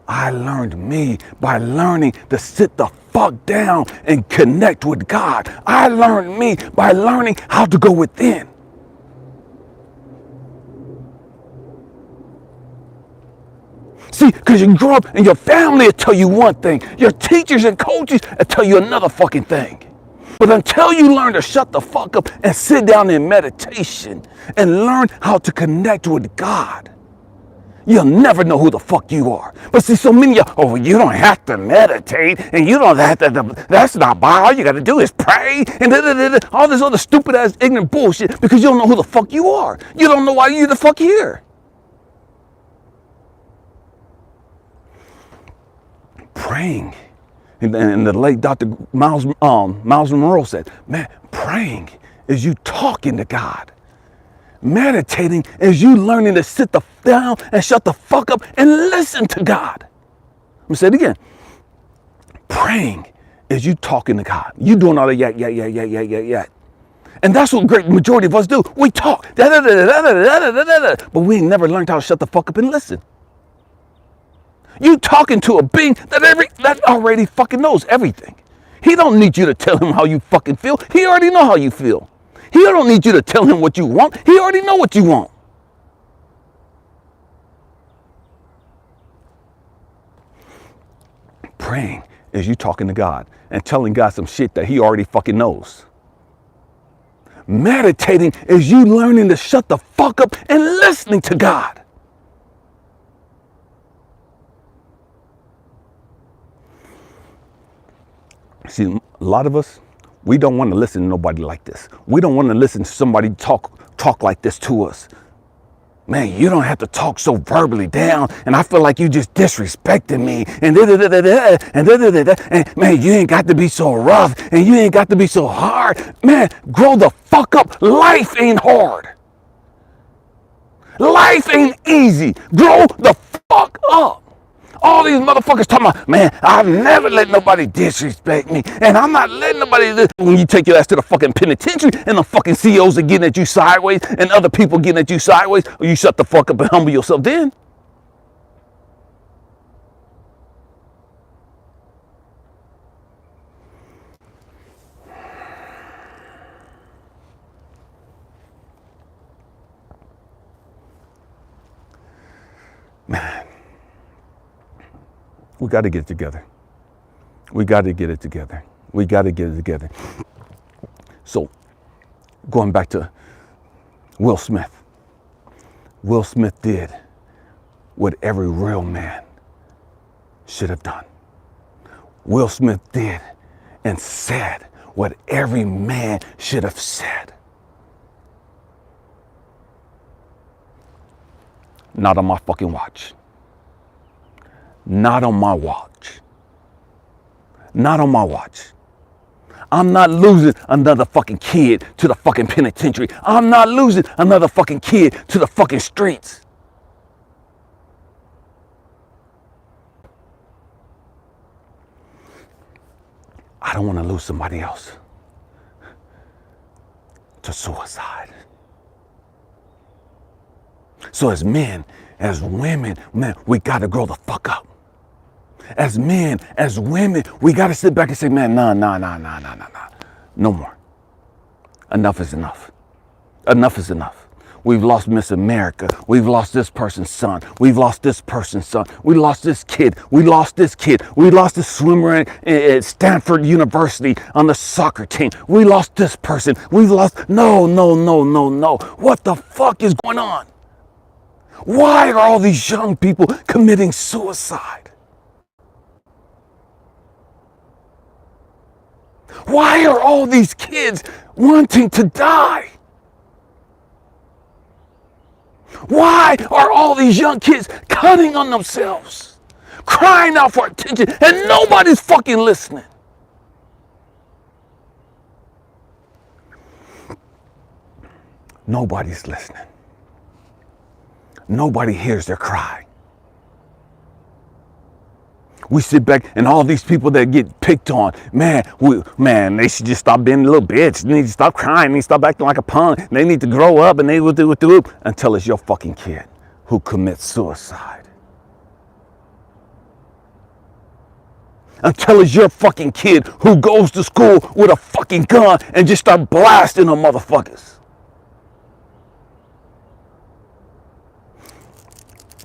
I learned me by learning to sit the fuck down and connect with God. I learned me by learning how to go within. See, because you grow up and your family will tell you one thing. Your teachers and coaches will tell you another fucking thing. But until you learn to shut the fuck up and sit down in meditation and learn how to connect with God, You'll never know who the fuck you are. But see, so many of you, oh, you don't have to meditate, and you don't have to, that's not Bible. All you got to do is pray, and all this other stupid ass ignorant bullshit, because you don't know who the fuck you are. You don't know why you're the fuck here. Praying. And the late Dr. Miles Monroe said, man, praying is you talking to God. Meditating is you learning to sit down and shut the fuck up and listen to God. Let me say it again. Praying is you talking to God. You doing all the yak. And that's what great majority of us do. We talk. But we ain't never learned how to shut the fuck up and listen. You talking to a being that already fucking knows everything. He don't need you to tell him how you fucking feel. He already know how you feel. He don't need you to tell him what you want. He already know what you want. Praying is you talking to God and telling God some shit that he already fucking knows. Meditating is you learning to shut the fuck up and listening to God. See, a lot of us, we don't want to listen to nobody like this. We don't want to listen to somebody talk like this to us. Man, you don't have to talk so verbally down, and I feel like you just disrespecting me, and man, you ain't got to be so rough, and you ain't got to be so hard. Man, grow the fuck up. Life ain't hard. Life ain't easy. Grow the fuck up. All these motherfuckers talking about, man, I've never let nobody disrespect me. And I'm not letting nobody, when you take your ass to the fucking penitentiary and the fucking CEOs are getting at you sideways and other people getting at you sideways, or you shut the fuck up and humble yourself then. Man. We got to get it together. We got to get it together. We got to get it together. So, going back to Will Smith. Will Smith did what every real man should have done. Will Smith did and said what every man should have said. Not on my fucking watch. Not on my watch. Not on my watch. I'm not losing another fucking kid to the fucking penitentiary. I'm not losing another fucking kid to the fucking streets. I don't want to lose somebody else to suicide. So as men, as women, man, we got to grow the fuck up. As men, as women, we got to sit back and say, man, nah. No more. Enough is enough. Enough is enough. We've lost Miss America. We've lost this person's son. We've lost this person's son. We lost this kid. We lost this kid. We lost this swimmer at Stanford University on the soccer team. We lost this person. We've lost, no. What the fuck is going on? Why are all these young people committing suicide? Why are all these kids wanting to die? Why are all these young kids cutting on themselves, crying out for attention, and nobody's fucking listening? Nobody's listening. Nobody hears their cry. We sit back and all these people that get picked on, man, they should just stop being a little bitch. They need to stop crying. They need to stop acting like a punk. They need to grow up and they will do until it's your fucking kid who commits suicide. Until it's your fucking kid who goes to school with a fucking gun and just start blasting them motherfuckers.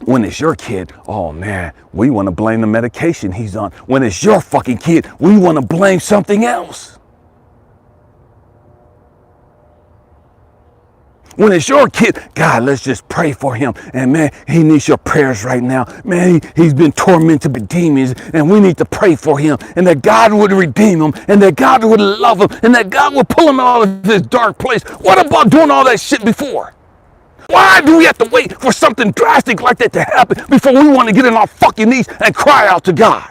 When it's your kid, oh man, we want to blame the medication he's on. When it's your fucking kid, we want to blame something else. When it's your kid, God, let's just pray for him. And man, he needs your prayers right now. Man, he's been tormented by demons, and we need to pray for him, and that God would redeem him, and that God would love him, and that God would pull him out of this dark place. What about doing all that shit before? Why do we have to wait for something drastic like that to happen before we want to get on our fucking knees and cry out to God?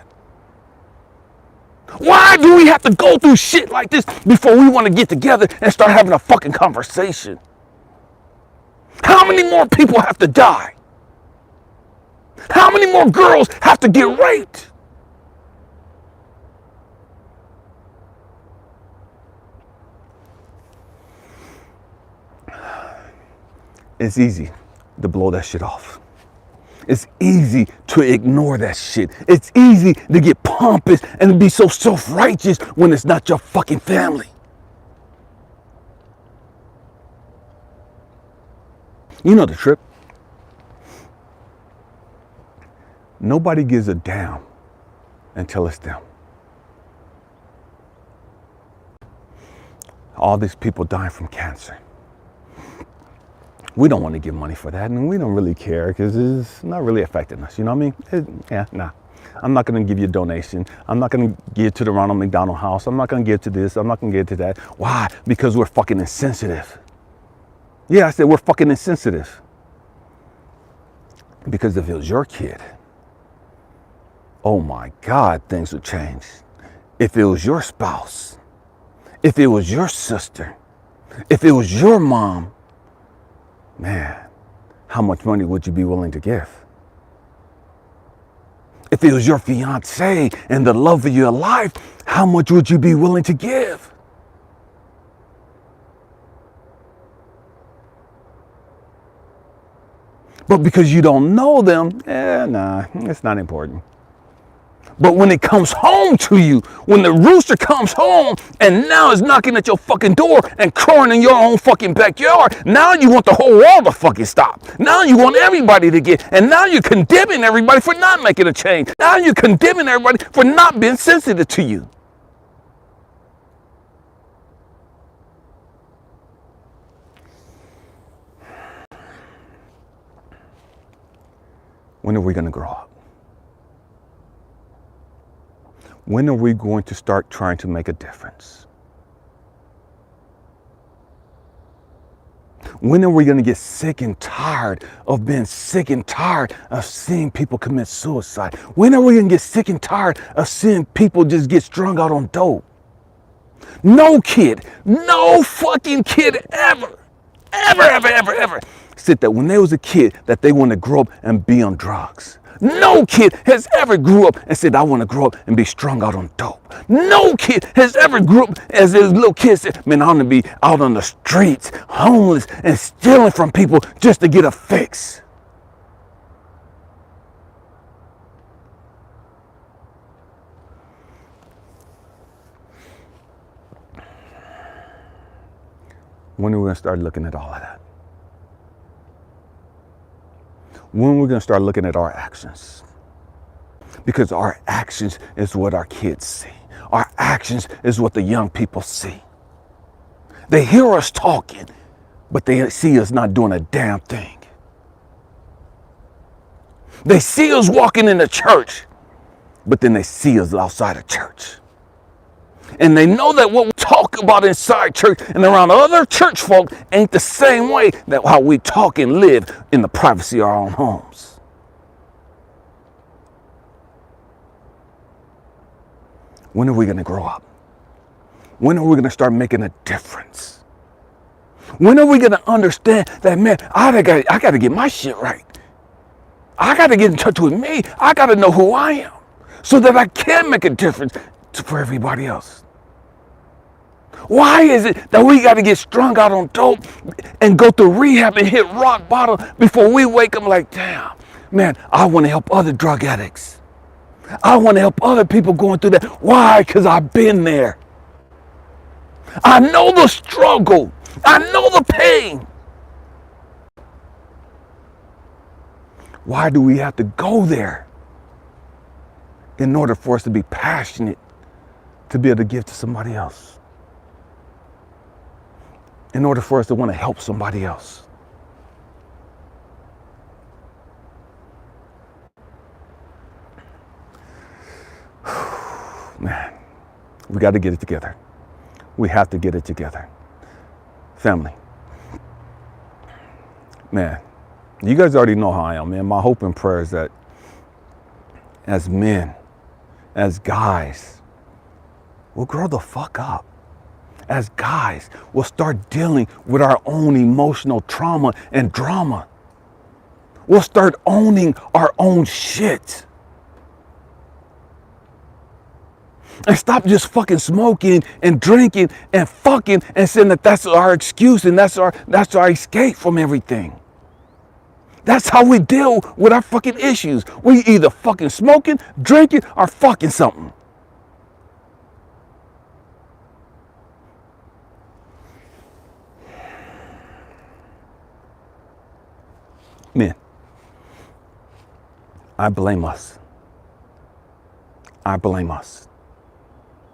Why do we have to go through shit like this before we want to get together and start having a fucking conversation? How many more people have to die? How many more girls have to get raped? It's easy to blow that shit off. It's easy to ignore that shit. It's easy to get pompous and to be so self-righteous when it's not your fucking family. You know the trip. Nobody gives a damn until it's them. All these people dying from cancer. We don't want to give money for that, and we don't really care because it's not really affecting us. You know what I mean? Nah. I'm not going to give you a donation. I'm not going to give to the Ronald McDonald House. I'm not going to give to this. I'm not going to give to that. Why? Because we're fucking insensitive. Yeah, I said we're fucking insensitive. Because if it was your kid, oh my God, things would change. If it was your spouse, if it was your sister, if it was your mom, man, how much money would you be willing to give? If it was your fiance and the love of your life, how much would you be willing to give? But because you don't know them, nah, it's not important. But when it comes home to you, when the rooster comes home and now is knocking at your fucking door and crowing in your own fucking backyard, now you want the whole world to fucking stop. Now you want everybody to get, and now you're condemning everybody for not making a change. Now you're condemning everybody for not being sensitive to you. When are we going to grow up? When are we going to start trying to make a difference? When are we going to get sick and tired of being sick and tired of seeing people commit suicide? When are we going to get sick and tired of seeing people just get strung out on dope? No kid, no fucking kid ever said that when they was a kid that they want to grow up and be on drugs. No kid has ever grew up and said, I want to grow up and be strung out on dope. No kid has ever grew up as a little kid said, man, I want to be out on the streets, homeless and stealing from people just to get a fix. When are we going to start looking at all of that? When are we going to start looking at our actions? Because our actions is what our kids see. Our actions is what the young people see. They hear us talking, but they see us not doing a damn thing. They see us walking in the church, but then they see us outside of church. And they know that what we talk about inside church and around other church folk ain't the same way that how we talk and live in the privacy of our own homes. When are we going to grow up? When are we going to start making a difference? When are we going to understand that, man, I got to get my shit right. I got to get in touch with me. I got to know who I am so that I can make a difference for everybody else. Why is it that we got to get strung out on dope and go through rehab and hit rock bottom before we wake up like, damn, man, I want to help other drug addicts. I want to help other people going through that. Why? Because I've been there. I know the struggle. I know the pain. Why do we have to go there in order for us to be passionate to be able to give to somebody else? in order for us to want to help somebody else. Man, we got to get it together. We have to get it together. Family. Man, you guys already know how I am, man. My hope and prayer is that as men, as guys, we'll grow the fuck up. As guys, we'll start dealing with our own emotional trauma and drama. We'll start owning our own shit. And stop just fucking smoking and drinking and fucking and saying that that's our excuse and that's our escape from everything. That's how we deal with our fucking issues. We either fucking smoking, drinking, or fucking something. Men, I blame us. I blame us.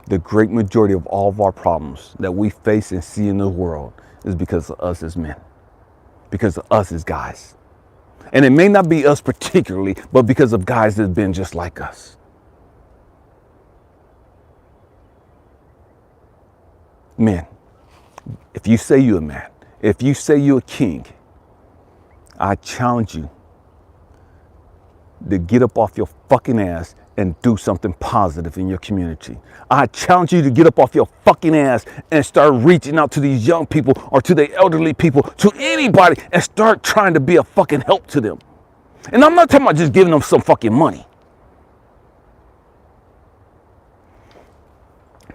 The great majority of all of our problems that we face and see in the world is because of us as men, because of us as guys. And it may not be us particularly, but because of guys that have been just like us. Men, if you say you're a man, if you say you're a king, I challenge you to get up off your fucking ass and do something positive in your community. I challenge you to get up off your fucking ass and start reaching out to these young people or to the elderly people, to anybody, and start trying to be a fucking help to them. And I'm not talking about just giving them some fucking money.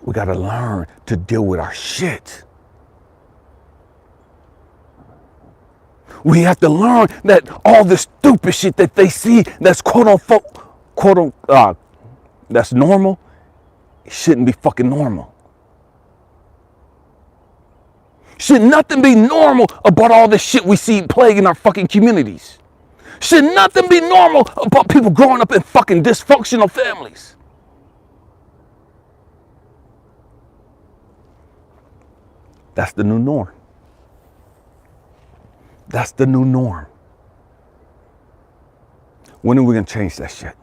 We gotta learn to deal with our shit. We have to learn that all the stupid shit that they see that's that's normal, it shouldn't be fucking normal. Should nothing be normal about all this shit we see plaguing our fucking communities? Should nothing be normal about people growing up in fucking dysfunctional families? That's the new norm. That's the new norm. When are we going to change that shit?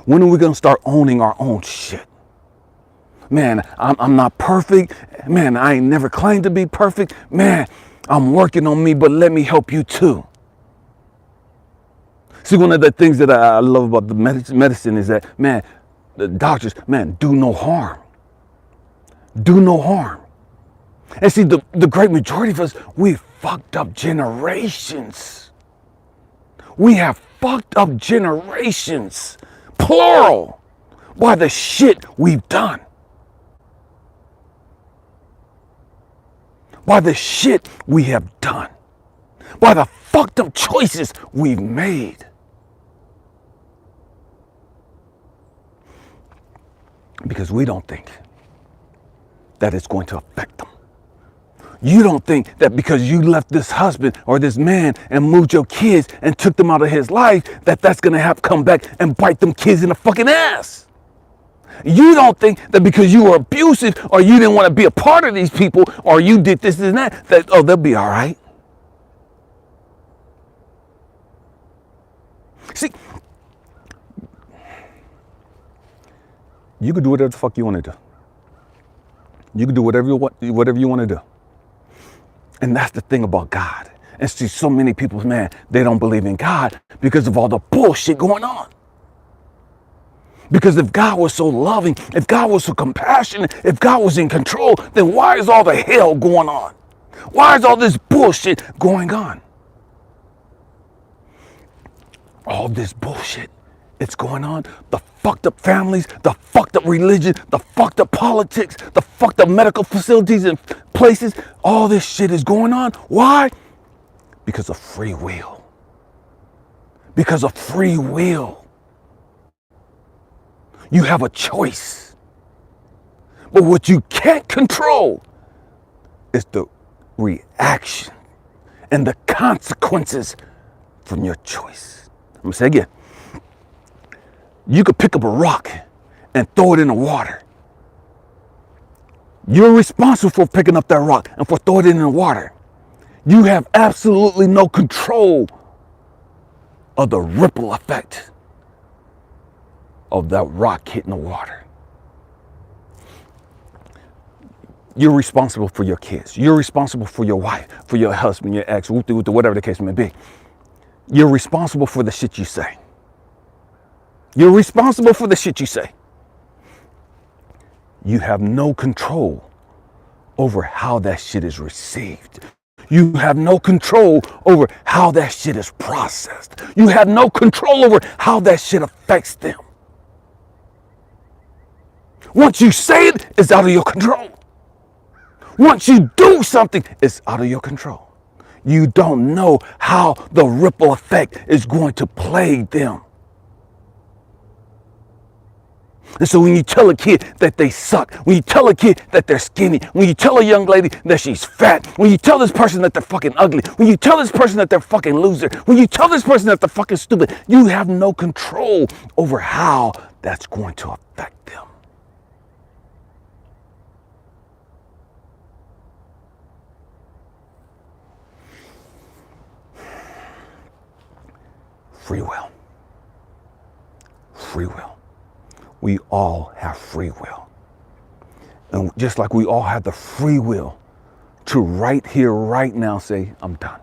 When are we going to start owning our own shit? Man, I'm not perfect. Man, I ain't never claimed to be perfect. Man, I'm working on me, but let me help you too. See, one of the things that I love about the medicine is that, man, the doctors, man, do no harm. Do no harm. And see, the great majority of us, we fucked up generations. We have fucked up generations, plural, by the shit we've done. By the shit we have done. By the fucked up choices we've made. Because we don't think that it's going to affect them. You don't think that because you left this husband or this man and moved your kids and took them out of his life, that that's going to have to come back and bite them kids in the fucking ass. You don't think that because you were abusive or you didn't want to be a part of these people or you did this and that, oh, they'll be all right. See, you could do whatever the fuck you want to do. You can do whatever you want to do. And that's the thing about God. And see, so many people, man, they don't believe in God because of all the bullshit going on. Because if God was so loving, if God was so compassionate, if God was in control, then why is all the hell going on? Why is all this bullshit going on? All this bullshit, it's going on. The fucked up families, the fucked up religion, the fucked up politics, the fucked up medical facilities and places. All this shit is going on. Why? Because of free will. Because of free will. You have a choice. But what you can't control is the reaction and the consequences from your choice. I'm going to say again. You could pick up a rock and throw it in the water. You're responsible for picking up that rock and for throwing it in the water. You have absolutely no control of the ripple effect of that rock hitting the water. You're responsible for your kids. You're responsible for your wife, for your husband, your ex, whatever the case may be. You're responsible for the shit you say. You're responsible for the shit you say. You have no control over how that shit is received. You have no control over how that shit is processed. You have no control over how that shit affects them. Once you say it, it's out of your control. Once you do something, it's out of your control. You don't know how the ripple effect is going to plague them. And so when you tell a kid that they suck, when you tell a kid that they're skinny, when you tell a young lady that she's fat, when you tell this person that they're fucking ugly, when you tell this person that they're fucking loser, when you tell this person that they're fucking stupid, you have no control over how that's going to affect them. Free will. Free will. We all have free will. And just like we all have the free will to right here, right now say, I'm done.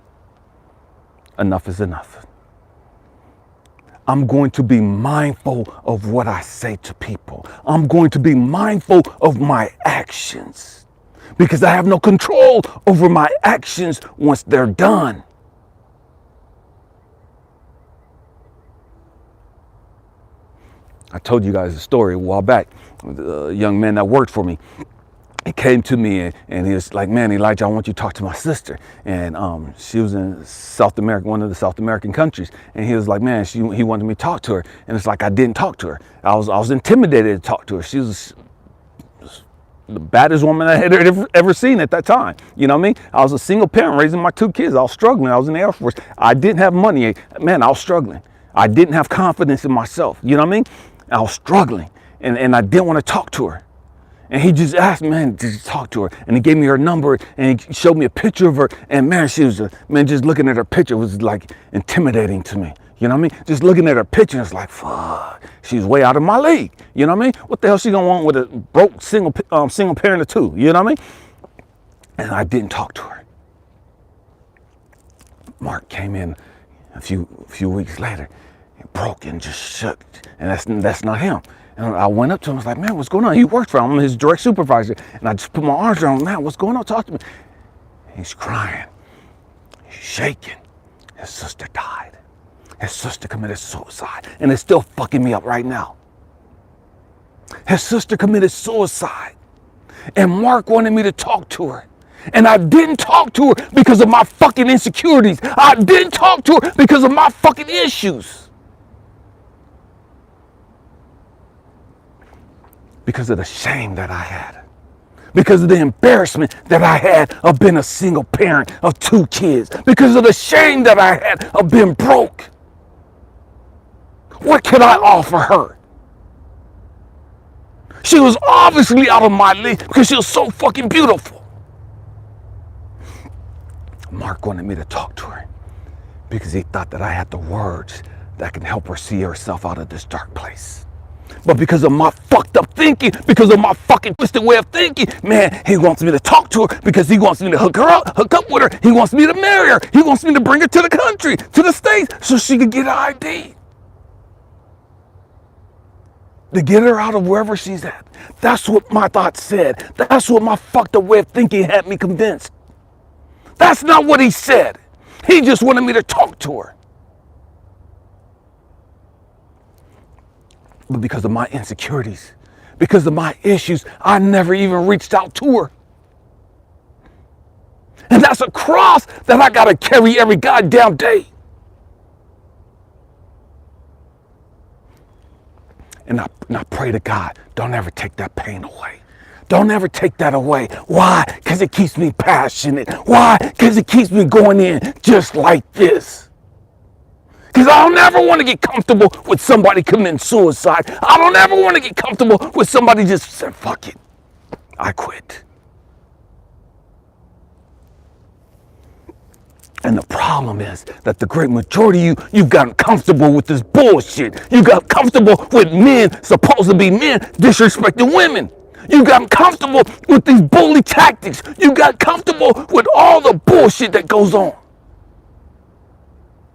Enough is enough. I'm going to be mindful of what I say to people. I'm going to be mindful of my actions because I have no control over my actions once they're done. I told you guys a story a while back. A young man that worked for me, he came to me and he was like, man, Elijah, I want you to talk to my sister. And she was in South America, one of the South American countries. And he was like, man, he wanted me to talk to her. And it's like, I didn't talk to her. I was intimidated to talk to her. She was the baddest woman I had ever seen at that time. You know what I mean? I was a single parent raising my 2 kids. I was struggling. I was in the Air Force. I didn't have money. Man, I was struggling. I didn't have confidence in myself. You know what I mean? I was struggling and I didn't want to talk to her. And he just asked, man, did you talk to her? And he gave me her number and he showed me a picture of her. And man, she was, man, just looking at her picture was like intimidating to me. You know what I mean? Just looking at her picture, it's like, fuck, she's way out of my league. You know what I mean? What the hell she gonna want with a broke single parent of 2? You know what I mean? And I didn't talk to her. Mark came in a few weeks later. Broke and just shook, and that's not him. And I went up to him, I was like, man, what's going on? He worked for him, I'm his direct supervisor. And I just put my arms around him, man, what's going on? Talk to me. He's crying, he's shaking. His sister died. His sister committed suicide, and it's still fucking me up right now. His sister committed suicide, and Mark wanted me to talk to her. And I didn't talk to her because of my fucking insecurities. I didn't talk to her because of my fucking issues. Because of the shame that I had. Because of the embarrassment that I had of being a single parent of 2 kids. Because of the shame that I had of being broke. What could I offer her? She was obviously out of my league because she was so fucking beautiful. Mark wanted me to talk to her because he thought that I had the words that can help her see herself out of this dark place. But because of my fucked up thinking, because of my fucking twisted way of thinking, man, he wants me to talk to her because he wants me to hook up with her. He wants me to marry her. He wants me to bring her to the country, to the States, so she can get an ID. To get her out of wherever she's at. That's what my thoughts said. That's what my fucked up way of thinking had me convinced. That's not what he said. He just wanted me to talk to her. But because of my insecurities, because of my issues, I never even reached out to her. And that's a cross that I gotta carry every goddamn day. And I pray to God, don't ever take that pain away. Don't ever take that away. Why? Because it keeps me passionate. Why? Because it keeps me going in just like this. Because I don't ever want to get comfortable with somebody committing suicide. I don't ever want to get comfortable with somebody just saying, fuck it, I quit. And the problem is that the great majority of you've gotten comfortable with this bullshit. You got comfortable with men, supposed to be men, disrespecting women. You got comfortable with these bully tactics. You got comfortable with all the bullshit that goes on.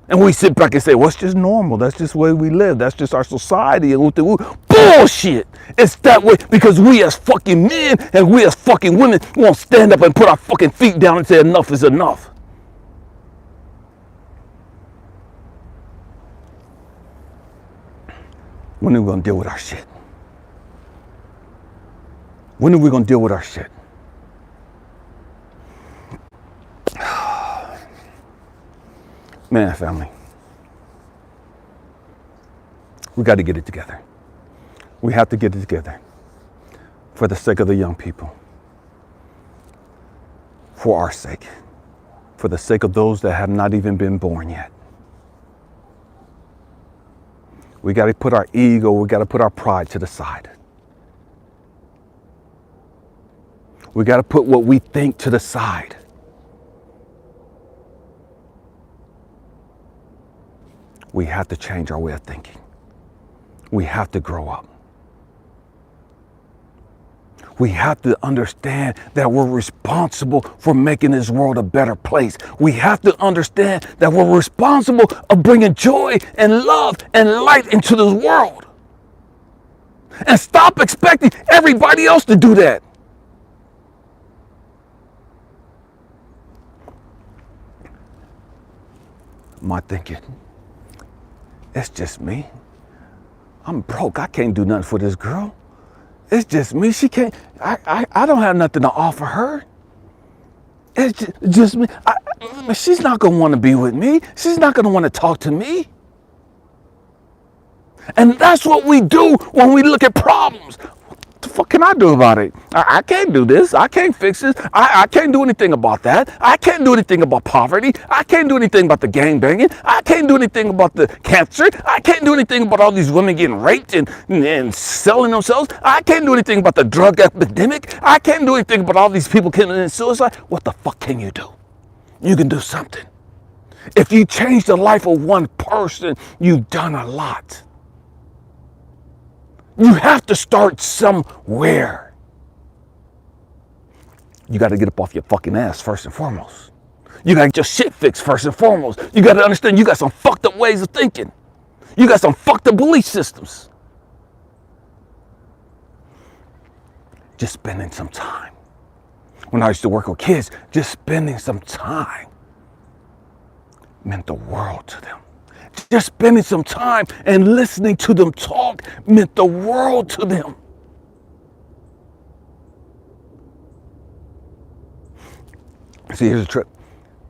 And we sit back and say, well, it's just normal. That's just the way we live. That's just our society. And bullshit. It's that way because we as fucking men and we as fucking women won't stand up and put our fucking feet down and say enough is enough. When are we going to deal with our shit? When are we going to deal with our shit? Man, family, we got to get it together. We have to get it together for the sake of the young people, for our sake, for the sake of those that have not even been born yet. We got to put our ego, we got to put our pride to the side. We got to put what we think to the side. We have to change our way of thinking. We have to grow up. We have to understand that we're responsible for making this world a better place. We have to understand that we're responsible of bringing joy and love and light into this world. And stop expecting everybody else to do that. My thinking, it's just me. I'm broke. I can't do nothing for this girl. It's just me. She can't. I don't have nothing to offer her. It's just me. She's not going to want to be with me. She's not going to want to talk to me. And that's what we do when we look at problems. What the fuck can I do about it? I can't do this. I can't fix this. I can't do anything about that. I can't do anything about poverty. I can't do anything about the gang banging. I can't do anything about the cancer. I can't do anything about all these women getting raped and selling themselves. I can't do anything about the drug epidemic. I can't do anything about all these people committing suicide. What the fuck can you do? You can do something. If you change the life of one person, you've done a lot. You have to start somewhere. You got to get up off your fucking ass first and foremost. You got to get your shit fixed first and foremost. You got to understand you got some fucked up ways of thinking. You got some fucked up belief systems. Just spending some time. When I used to work with kids, just spending some time meant the world to them. Just spending some time and listening to them talk meant the world to them. See, here's the trick.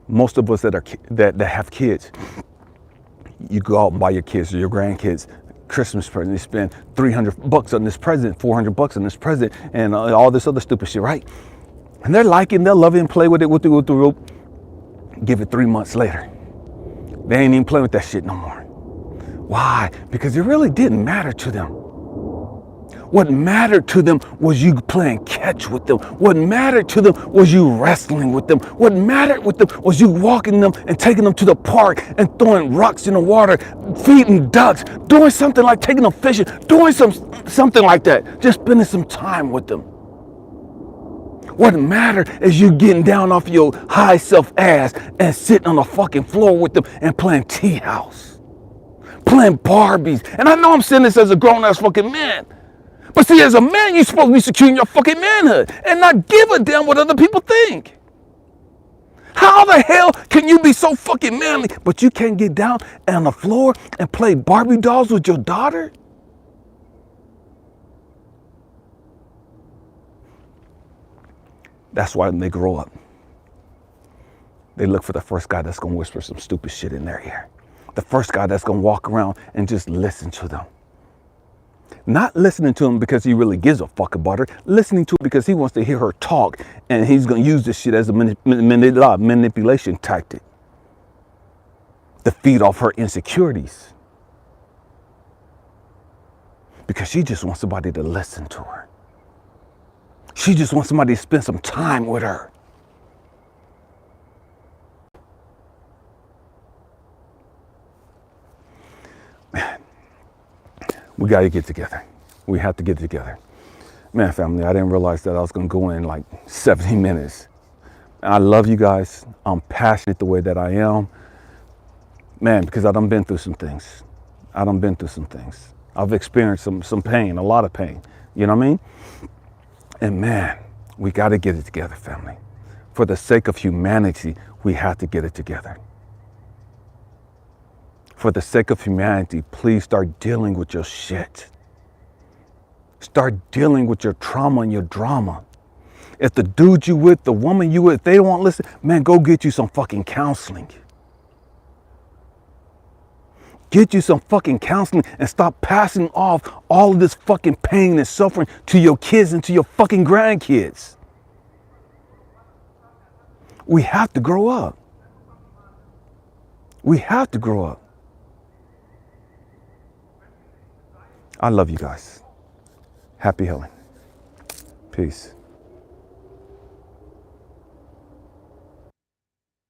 Most of us that have kids, you go out and buy your kids or your grandkids Christmas present. You spend $300 on this present, $400 on this present, and all this other stupid shit, right? And they're liking, they'll love it and play with it with the rope. Give it 3 months later. They ain't even playing with that shit no more. Why? Because it really didn't matter to them. What mattered to them was you playing catch with them. What mattered to them was you wrestling with them. What mattered with them was you walking them and taking them to the park and throwing rocks in the water, feeding ducks, doing something like taking them fishing, doing something like that. Just spending some time with them. What mattered is you getting down off your high self ass and sitting on the fucking floor with them and playing tea house, playing Barbies. And I know I'm saying this as a grown ass fucking man. But see, as a man, you're supposed to be securing your fucking manhood and not give a damn what other people think. How the hell can you be so fucking manly, but you can't get down on the floor and play Barbie dolls with your daughter? That's why when they grow up, they look for the first guy that's going to whisper some stupid shit in their ear. The first guy that's going to walk around and just listen to them. Not listening to him because he really gives a fuck about her. Listening to her because he wants to hear her talk, and he's going to use this shit as a manipulation tactic to feed off her insecurities. Because she just wants somebody to listen to her. She just wants somebody to spend some time with her. We got to get together. We have to get together. Man, family, I didn't realize that I was going to go in like 70 minutes. I love you guys. I'm passionate the way that I am. Man, because I done been through some things. I've experienced some pain, a lot of pain. You know what I mean? And man, we got to get it together, family. For the sake of humanity, we have to get it together. For the sake of humanity, please start dealing with your shit. Start dealing with your trauma and your drama. If the dude you with, the woman you with, they don't want to listen, man, go get you some fucking counseling. Get you some fucking counseling and stop passing off all of this fucking pain and suffering to your kids and to your fucking grandkids. We have to grow up. We have to grow up. I love you guys. Happy healing. Peace.